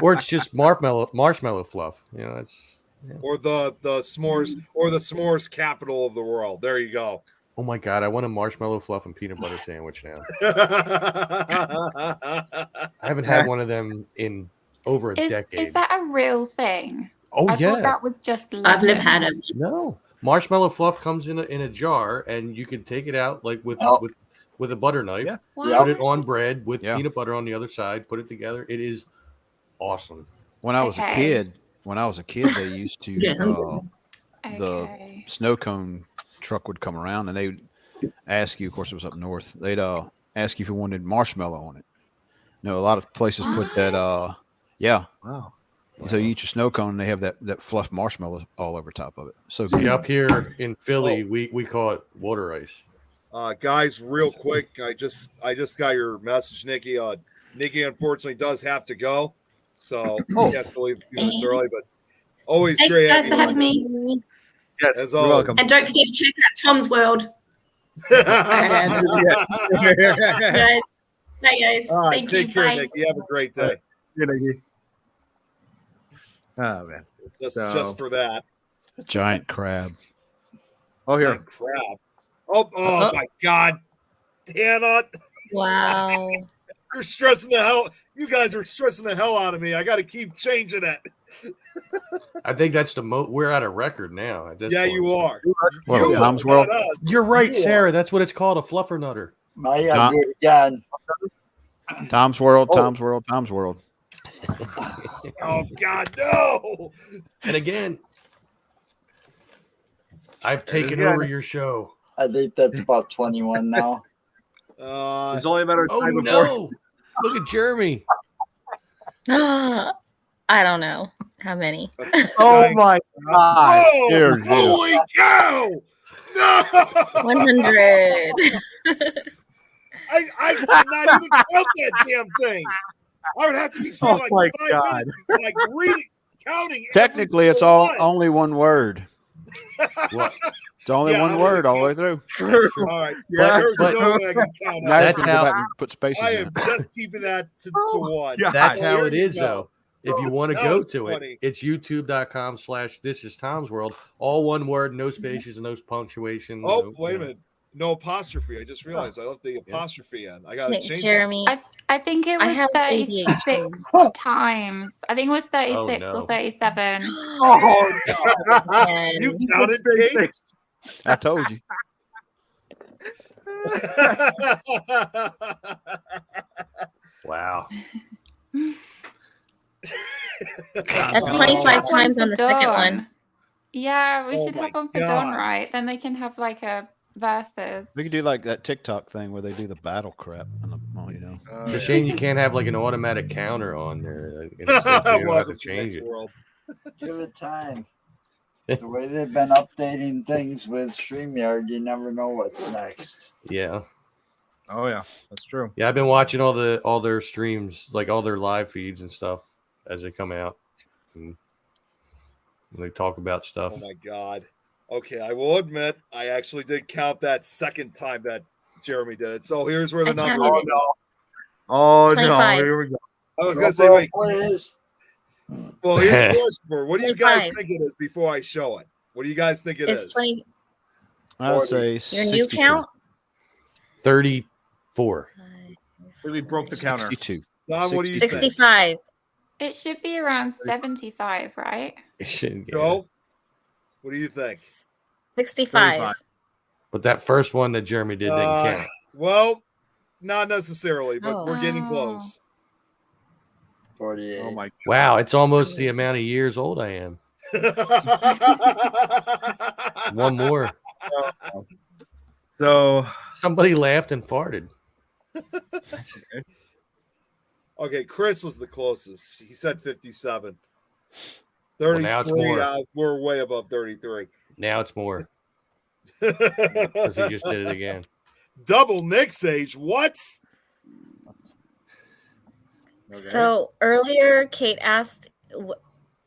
Or it's just marshmallow fluff. You know, it's Or the s'mores, or the s'mores capital of the world. There you go. oh my god, I want a marshmallow fluff and peanut butter sandwich now. I haven't had one of them in over a decade. Is that a real thing? Oh I yeah. thought that was just I've never legend. had it. No. Marshmallow fluff comes in a jar and you can take it out like with a butter knife. Yeah. What? Put it on bread with Yeah. peanut butter on the other side, put it together. It is awesome. When I was a Okay. kid, they used to the Okay. snow cone truck would come around and they would ask you, of course it was up north, they'd ask you if you wanted marshmallow on it. You know, a lot of places put that yeah. Wow. So you eat your snow cone and they have that fluff marshmallow all over top of it. So See, up here in Philly, we call it water ice. Guys, real quick, I just got your message, Nikki. Nikki unfortunately does have to go, so he has to leave a few minutes early. But always Thanks, great guys, for having having you. me. Yes, As you're always. welcome. And don't forget to check out Tom's World. All Guys. Bye, guys. right, Thank take you. care, Bye. Nikki. Have a great day. Good, Nikki. Oh man. Just for that. giant crab. Oh here. Like crap. Oh my God, Hannah, Wow. you're stressing the hell. You guys are stressing the hell out of me. I got to keep changing it. I think that's we're at a record now. At this Yeah, point. you are. What, You Tom's are, World? not us. You're right, You Sarah. That's what it's called, a fluffer nutter. I gotta do it again. Tom's World, Tom's World, Tom's World. Oh God, no! And again, I've taken over your show. I think that's about 21 now. It's only a matter of Oh time before. no! Look at Jeremy. I don't know how many. Oh my God. Oh, Dear holy cow! No! 100. I cannot even count that damn thing. I would have to be spending Oh my 5 God. minutes like reading, counting. Technically, every it's single all one. only one word. What? It's only Yeah, one I'm word gonna all the way through. True. All right. Yeah, There's but- no way I can count Now that. you That's can go how- back and put spaces I in am it. just keeping that to one. Yeah. That's Oh, how here it you is, go. though. If you want to Now go it's to funny. it, it's youtube.com/This Is Tom's World. All one word, no spaces, and no punctuation. Oh, no- wait a you know. minute. No apostrophe. I just realized I left the apostrophe in. I got to Okay, change Jeremy. I think it I was have 36 ADHD. times. I think it was 36 no. or 37. Oh it. And You counted, Kate? I told you. Wow. that's We should 25 have one times for on the second Dawn. one. Yeah, we Oh should my have one for God. Dawn, right? Then they can have like a versus. We could do like that TikTok thing where they do the battle crap. Well, you know. It's a shame you can't have like an automatic counter on there. Instead, you have Welcome to to change this it. world. Give it time. The way they've been updating things with StreamYard, you never know what's next. Yeah. Oh yeah, that's true. Yeah, I've been watching all their streams, like all their live feeds and stuff as they come out. And they talk about stuff. Oh my God. Okay, I will admit I actually did count that second time that Jeremy did it. So here's where the number is. Oh no, 25. here we go. I was gonna say, wait. Please. Well, here's a question for what do you guys 25. think it is before I show it? What do you guys think it It's is? 20. I'd say Your 62. new count? 34. We broke the counter. 62. Don, what do you think? 65. It should be around 75, right? It shouldn't get it. Joe, what do you think? 65. But that first one that Jeremy did didn't count. Well, not necessarily, but Oh. we're getting Oh. close. 48. Oh my. Wow, it's almost the amount of years old I am. One more. So Somebody laughed and farted. Okay, Chris was the closest. He said 57. Well, now it's 33, more. we're way above 33. Now it's more because he just did it again. Double Nick's age. What? So earlier, Kate asked,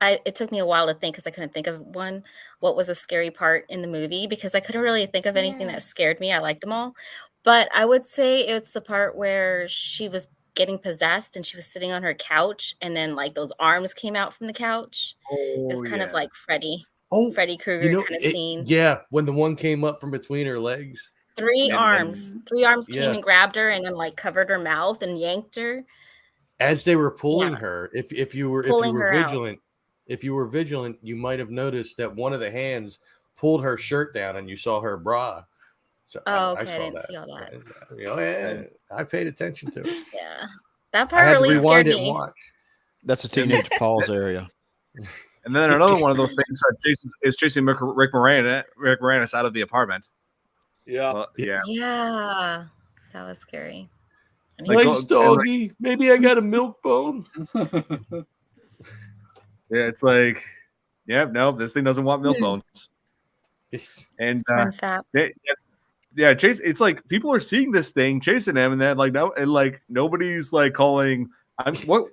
it took me a while to think because I couldn't think of one. What was a scary part in the movie? Because I couldn't really think of anything that scared me. I liked them all. But I would say it's the part where she was getting possessed and she was sitting on her couch and then like those arms came out from the couch. It was kind of like Freddy Krueger kind of scene. Yeah, when the one came up from between her legs. Three arms came and grabbed her and then like covered her mouth and yanked her. As they were pulling her, if you were Pulling vigilant, you might have noticed that one of the hands pulled her shirt down and you saw her bra. So Oh, I okay. I saw didn't that. see all that. Yeah, I paid attention to it. Yeah. That I part had to really scared rewind it and me. watch. That's a teenage pause area. And then another one of those things is chasing Rick Moranis out of the apartment. Yeah. Well, yeah. Yeah. That was scary. Like, Nice doggy. Maybe I got a milk bone. Yeah, it's like, no, this thing doesn't want milk bones. And Fun fact. Chase. It's like people are seeing this thing, chasing him, and then like no, and like nobody's like calling. What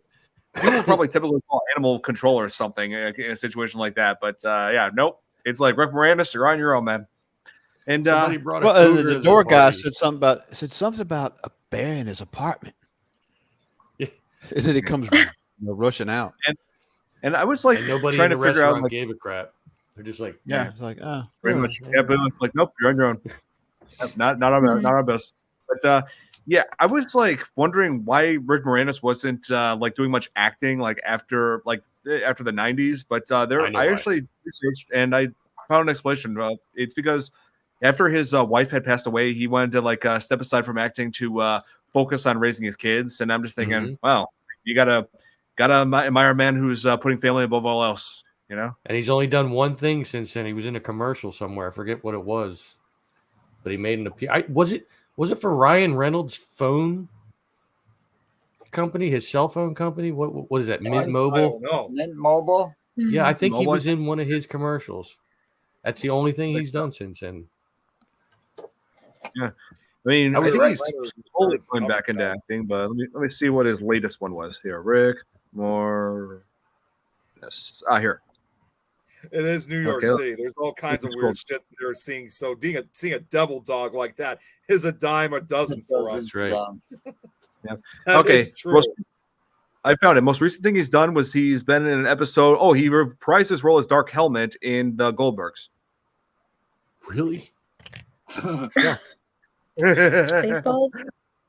people would probably typically call animal control or something in a situation like that. But nope. It's like Rick Moranis, you're on your own, man. And the door guy said something about a bear in his apartment. Yeah. And then it comes rushing out. And I was like nobody trying in the to figure out restaurant like, gave a crap. They're just like, it's like, pretty much. Yeah, but it's like, nope, you're on your own. Not our best. But I was like wondering why Rick Moranis wasn't like doing much acting like after the 90s. But I actually researched and I found an explanation. It's because after his wife had passed away, he wanted to like step aside from acting to focus on raising his kids. And I'm just thinking, well, you gotta admire a man who's putting family above all else. You know, and he's only done one thing since then. He was in a commercial somewhere. I forget what it was, but he made an appearance. Was it for Ryan Reynolds' phone company, his cell phone company? What is that? Mint Mobile? No, Mint Mobile. Yeah, I think he was in one of his commercials. That's the only thing he's done since then. Yeah, I mean, I think right. he's totally going back into acting. But let me see what his latest one was here. Rick Moranis. Here. It is New York City. There's all kinds of weird shit they're seeing. So seeing a devil dog like that is a dime a dozen for us. That's right. Yeah. That Okay. is true. I found it. Most recent thing he's done was he's been in an episode. Oh, he reprised his role as Dark Helmet in the Goldbergs. Really? Yeah. Spaceballs?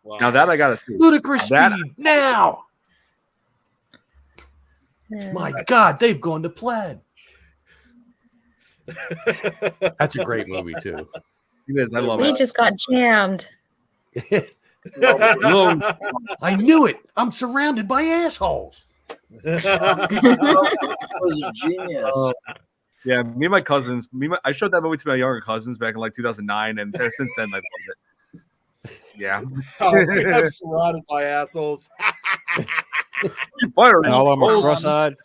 Wow. Now that I gotta see. Ludicrous That- speed now. Yeah. My God, they've gone to plaid. That's a great movie too. It is. I love We it. just got jammed. I knew it. I'm surrounded by assholes. Was a genius. Yeah, me and my cousins. I showed that movie to my younger cousins back in like 2009, and since then I loved it. Yeah. I'm surrounded by assholes. Fire And all of them are cross-eyed.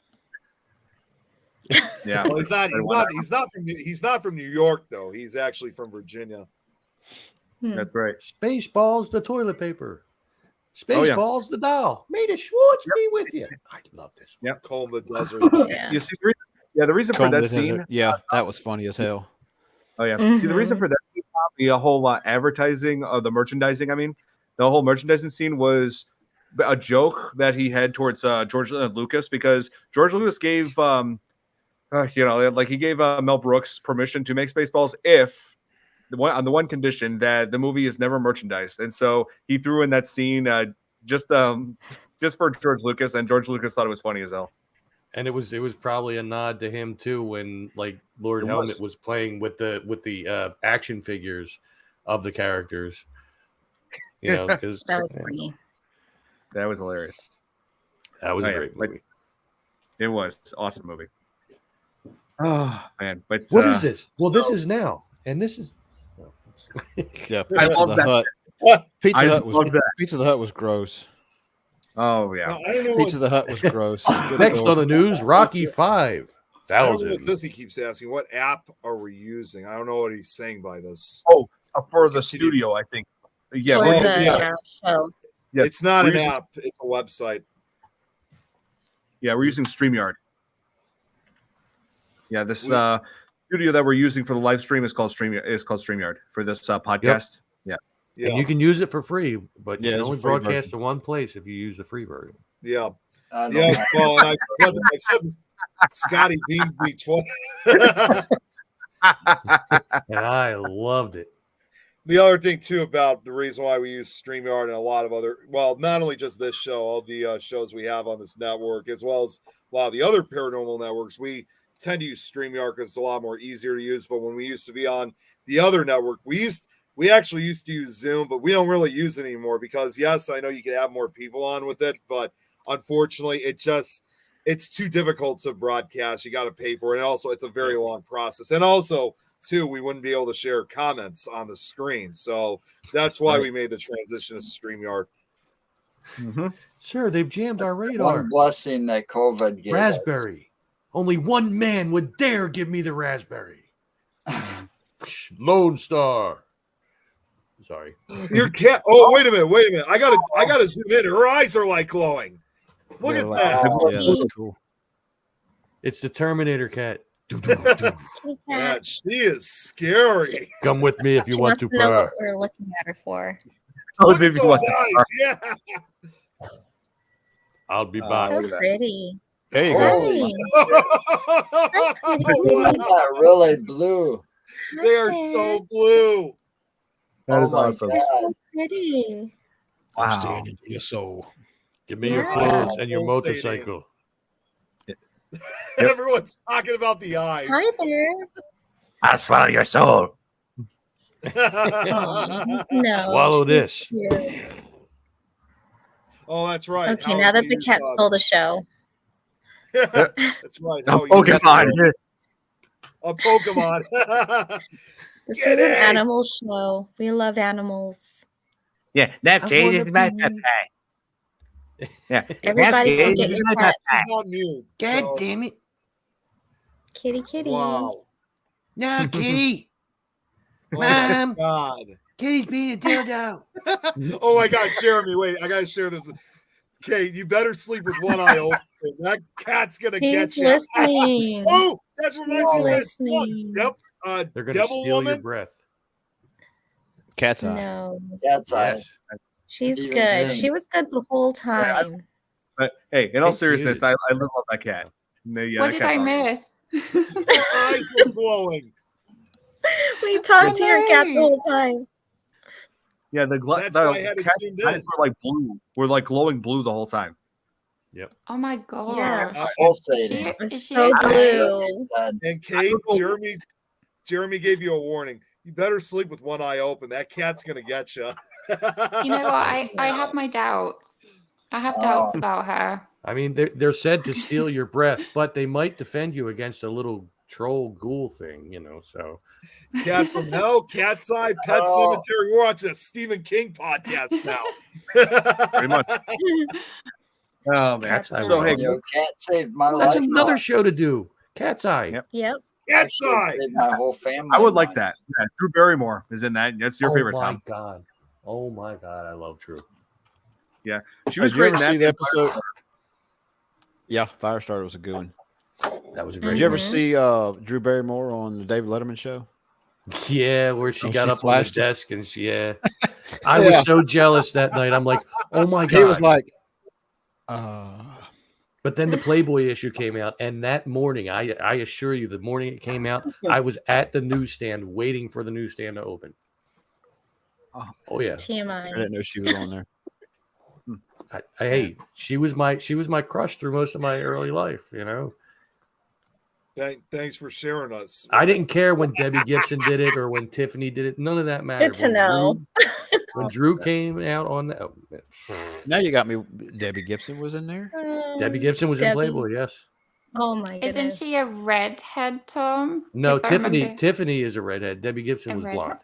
Yeah, Well, he's not from New York though. He's actually from Virginia. That's right. Spaceballs, the toilet paper. Spaceballs, the doll. Made a Schwartz be with you. I love this. Yep. Comb the desert. Yeah. You see, the reason for that scene. Yeah, that was funny as hell. Oh yeah. See, the reason for that scene, the whole advertising of the merchandising. I mean, the whole merchandising scene was a joke that he had towards George Lucas, because George Lucas gave, he gave Mel Brooks permission to make Spaceballs if on the one condition that the movie is never merchandised, and so he threw in that scene just for George Lucas, and George Lucas thought it was funny as hell. And it was probably a nod to him too, when like Lord Helmet was playing with the action figures of the characters. You know, because that was funny. That was hilarious. That was a great movie. It was an awesome movie. Oh man! But what is this? Well, this is now, and this is. Yeah, I love that. Pizza the Hut was gross. Oh yeah, Pizza the Hut was gross. Next on the news, Rocky 5,000. What does he keeps asking? What app are we using? I don't know what he's saying by this. Oh, for the studio, I think. Yeah, show. Yes, it's not an app; it's a website. Yeah, we're using StreamYard. Yeah, this studio that we're using for the live stream is called StreamYard for this podcast. Yep. Yeah, and you can use it for free, but you can only broadcast to one place if you use the free version. Yeah, yeah. Well, and I said this, Scotty beamed me twice, and I loved it. The other thing too about the reason why we use StreamYard and a lot of other, well, not only just this show, all the shows we have on this network, as well as a lot of the other paranormal networks, we tend to use StreamYard because it's a lot more easier to use. But when we used to be on the other network, we actually used to use Zoom, but we don't really use it anymore because, yes, I know you can have more people on with it, but unfortunately, it's too difficult to broadcast. You got to pay for it. And also, it's a very long process. And also, too, we wouldn't be able to share comments on the screen. So that's why we made the transition to StreamYard. Mm-hmm. Sir, they've jammed our radar. One blessing that COVID gave Raspberry. Only one man would dare give me the raspberry. Lone Star. Sorry. Your cat. Oh, wait a minute. I gotta zoom in. Her eyes are like glowing. Look at that. Yeah, that's cool. It's the Terminator cat. Yeah, she is scary. Come with me if you want to know what we're looking at her for. Look at those eyes. Yeah. I'll be back. So pretty. There you go. Oh, really blue. They are so blue. That is awesome. They're so pretty. Wow. Standing to your soul. Give me your clothes and your motorcycle. Everyone's talking about the eyes. Hi there. I'll swallow your soul. No. Swallow this. Cute. Oh, that's right. Okay, now that the cat stole the show. That's right. Pokemon. A Pokemon. This is an animal show. We love animals. Yeah, that cage is my pet. Yeah, everybody go get your pet. God damn it. Kitty. Wow. No, kitty. Mom. God. Kitty's being a dildo. Oh my God, Jeremy, wait, I gotta share this. Okay, you better sleep with one eye open. That cat's gonna get you. Listening. Oh, that reminds me of this listening. one. Yep. They're gonna Devil steal Woman. your breath. Cat's eye. No. Cat's eye. She's Even good. then. She was good the whole time. But hey, in all seriousness, I love that cat. What did I miss? Her eyes were glowing. We talked to your cat the whole time. Yeah, That's why I had it cat's zoomed eyes in. were like blue. We're like glowing blue the whole time. Yep. Oh my gosh. Yeah. Pulsating. It was Is she so okay? blue. And Kate, Jeremy gave you a warning. You better sleep with one eye open. That cat's gonna get you. You know what? I have my doubts. I have doubts about her. I mean, they're said to steal your breath, but they might defend you against a little troll ghoul thing, you know. So, Cat from Hell, Cat's Eye, Pet Cemetery. We're watching a Stephen King podcast now. Pretty much. Oh man. Cat's Eye So hey, Cat saved my life. that's another show to do. Cat's Eye. Yep. Cat's Actually, Eye. saved my whole family. I would like mind. that. Yeah, Drew Barrymore is in that. That's your favorite, Tom. God. Oh my God, I love Drew. Yeah, she was Did you great ever in that. see the episode? Yeah, Firestarter was a good one. That was a great. Did you ever see Drew Barrymore on the David Letterman show? Yeah, where she got she up on the flashed it. desk and I was so jealous that night. I'm like, oh my God. He was like, But then the Playboy issue came out, and that morning, I assure you, the morning it came out, I was at the newsstand waiting for the newsstand to open. Oh yeah, TMI. I didn't know she was on there. Hey, she was my crush through most of my early life. You know, Thanks for sharing us. I didn't care when Debbie Gibson did it or when Tiffany did it. None of that mattered. Good to know. When Drew came out on that, Now you got me. Debbie Gibson was in there. Debbie Gibson was in Debbie. Playboy. Yes. Oh my goodness. Isn't she a redhead, Tom? No, If I Tiffany. remember- Tiffany is a redhead. Debbie Gibson A was redhead. blonde.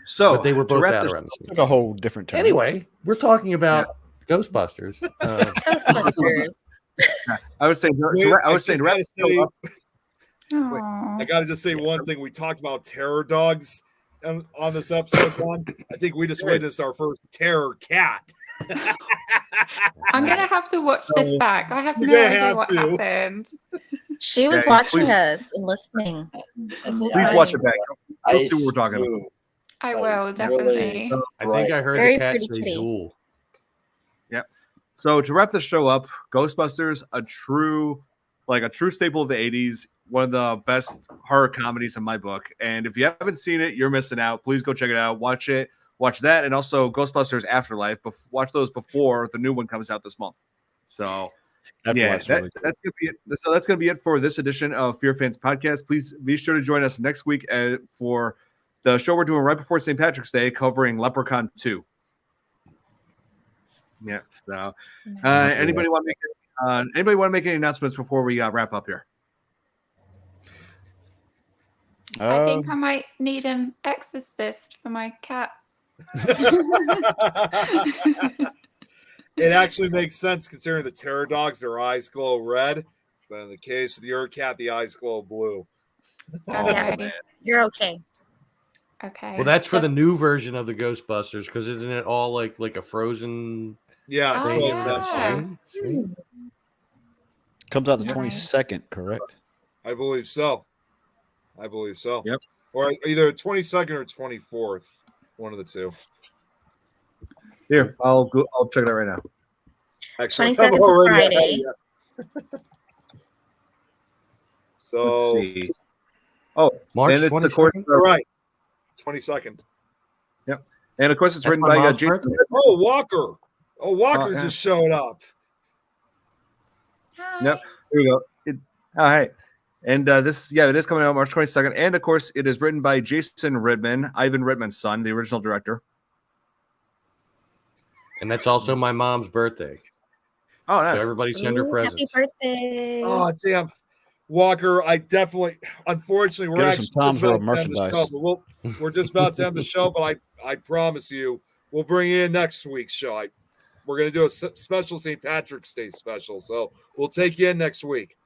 So, But they were to both wrap out this- around the same Took a whole different turn. Anyway, we're talking about Ghostbusters. Ghostbusters. I would say, to wrap this show up, Aw. I got to just say one thing. We talked about terror dogs on this episode, John. I think we just witnessed our first terror cat. I'm gonna have to watch this back. I have You're no gonna idea have what to. happened. She was Yeah, watching please- us and listening. please watch it back. You'll see what we're talking about. Blue. I Like, will definitely. I think I heard Very the cat pretty say kitty. Zool. So to wrap the show up, Ghostbusters, a true staple of the 80s, one of the best horror comedies in my book. And if you haven't seen it, you're missing out. Please go check it out. Watch it. Watch that, and also Ghostbusters Afterlife. Watch those before the new one comes out this month. So Afterlife's really cool. that's gonna be it. So that's gonna be it for this edition of Fear Fans Podcast. Please be sure to join us next week for the show we're doing right before St. Patrick's Day, covering Leprechaun 2. Yeah. So, anybody want to make any announcements before we wrap up here? I think I might need an exorcist for my cat. It actually makes sense considering the terror dogs, their eyes glow red. But in the case of your cat, the eyes glow blue. Okay. You're okay. Okay. Well, that's for the new version of the Ghostbusters, because isn't it all like a Frozen? Yeah, Oh, it's thing? yeah. See? Comes out the Yeah. 22nd, correct? I believe so. Yep. Or either 22nd or 24th. One of the two. Here, I'll check that right now. Actually, 22nd 's a already ahead Friday. of you. So, Let's see. Oh, March and it's of course 22nd? all right. 22nd. and of course it's That's written my by mom's Jason. birthday. Oh, Walker. Oh, Walker yeah. just showed up. Hi. Yep. Here we go. Hey. And it is coming out March 22nd. And of course, it is written by Jason Reitman, Ivan Reitman's son, the original director. And that's also my mom's birthday. Oh, nice. So everybody send her Ooh, presents. happy birthday. Oh, damn. Walker, unfortunately, we're Get us actually some Tom's just about World to end the merchandise. show, but we're just about to end the show, but I promise you, we'll bring you in next week's show. We're going to do a special St. Patrick's Day special, so we'll take you in next week.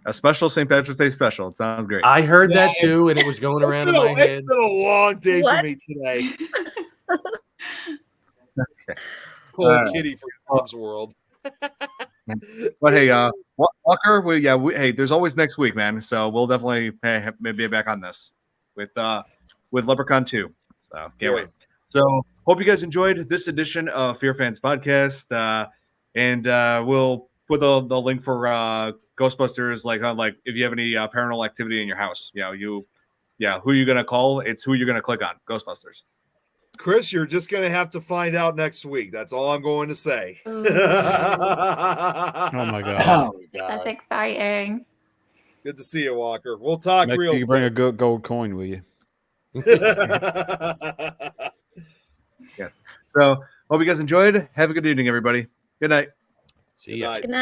A special St. Patrick's Day special. It sounds great. I heard that too, and it was going around in my head. It's been a long day for What? me today. Okay. Cold kitty for Tom's World. But hey, Walker, hey, there's always next week, man. So we'll definitely be back on this with Leprechaun 2. So can't wait. So hope you guys enjoyed this edition of Fear Fans Podcast, and we'll put the link for Ghostbusters, like if you have any paranormal activity in your house, who you're gonna call? It's who you're gonna click on. Ghostbusters. Chris, you're just going to have to find out next week. That's all I'm going to say. Oh my god! That's exciting. Good to see you, Walker. We'll talk Make real sure you bring a good gold coin with you. Yes. So hope you guys enjoyed. Have a good evening, everybody. Good night. See ya. Good night. Good night.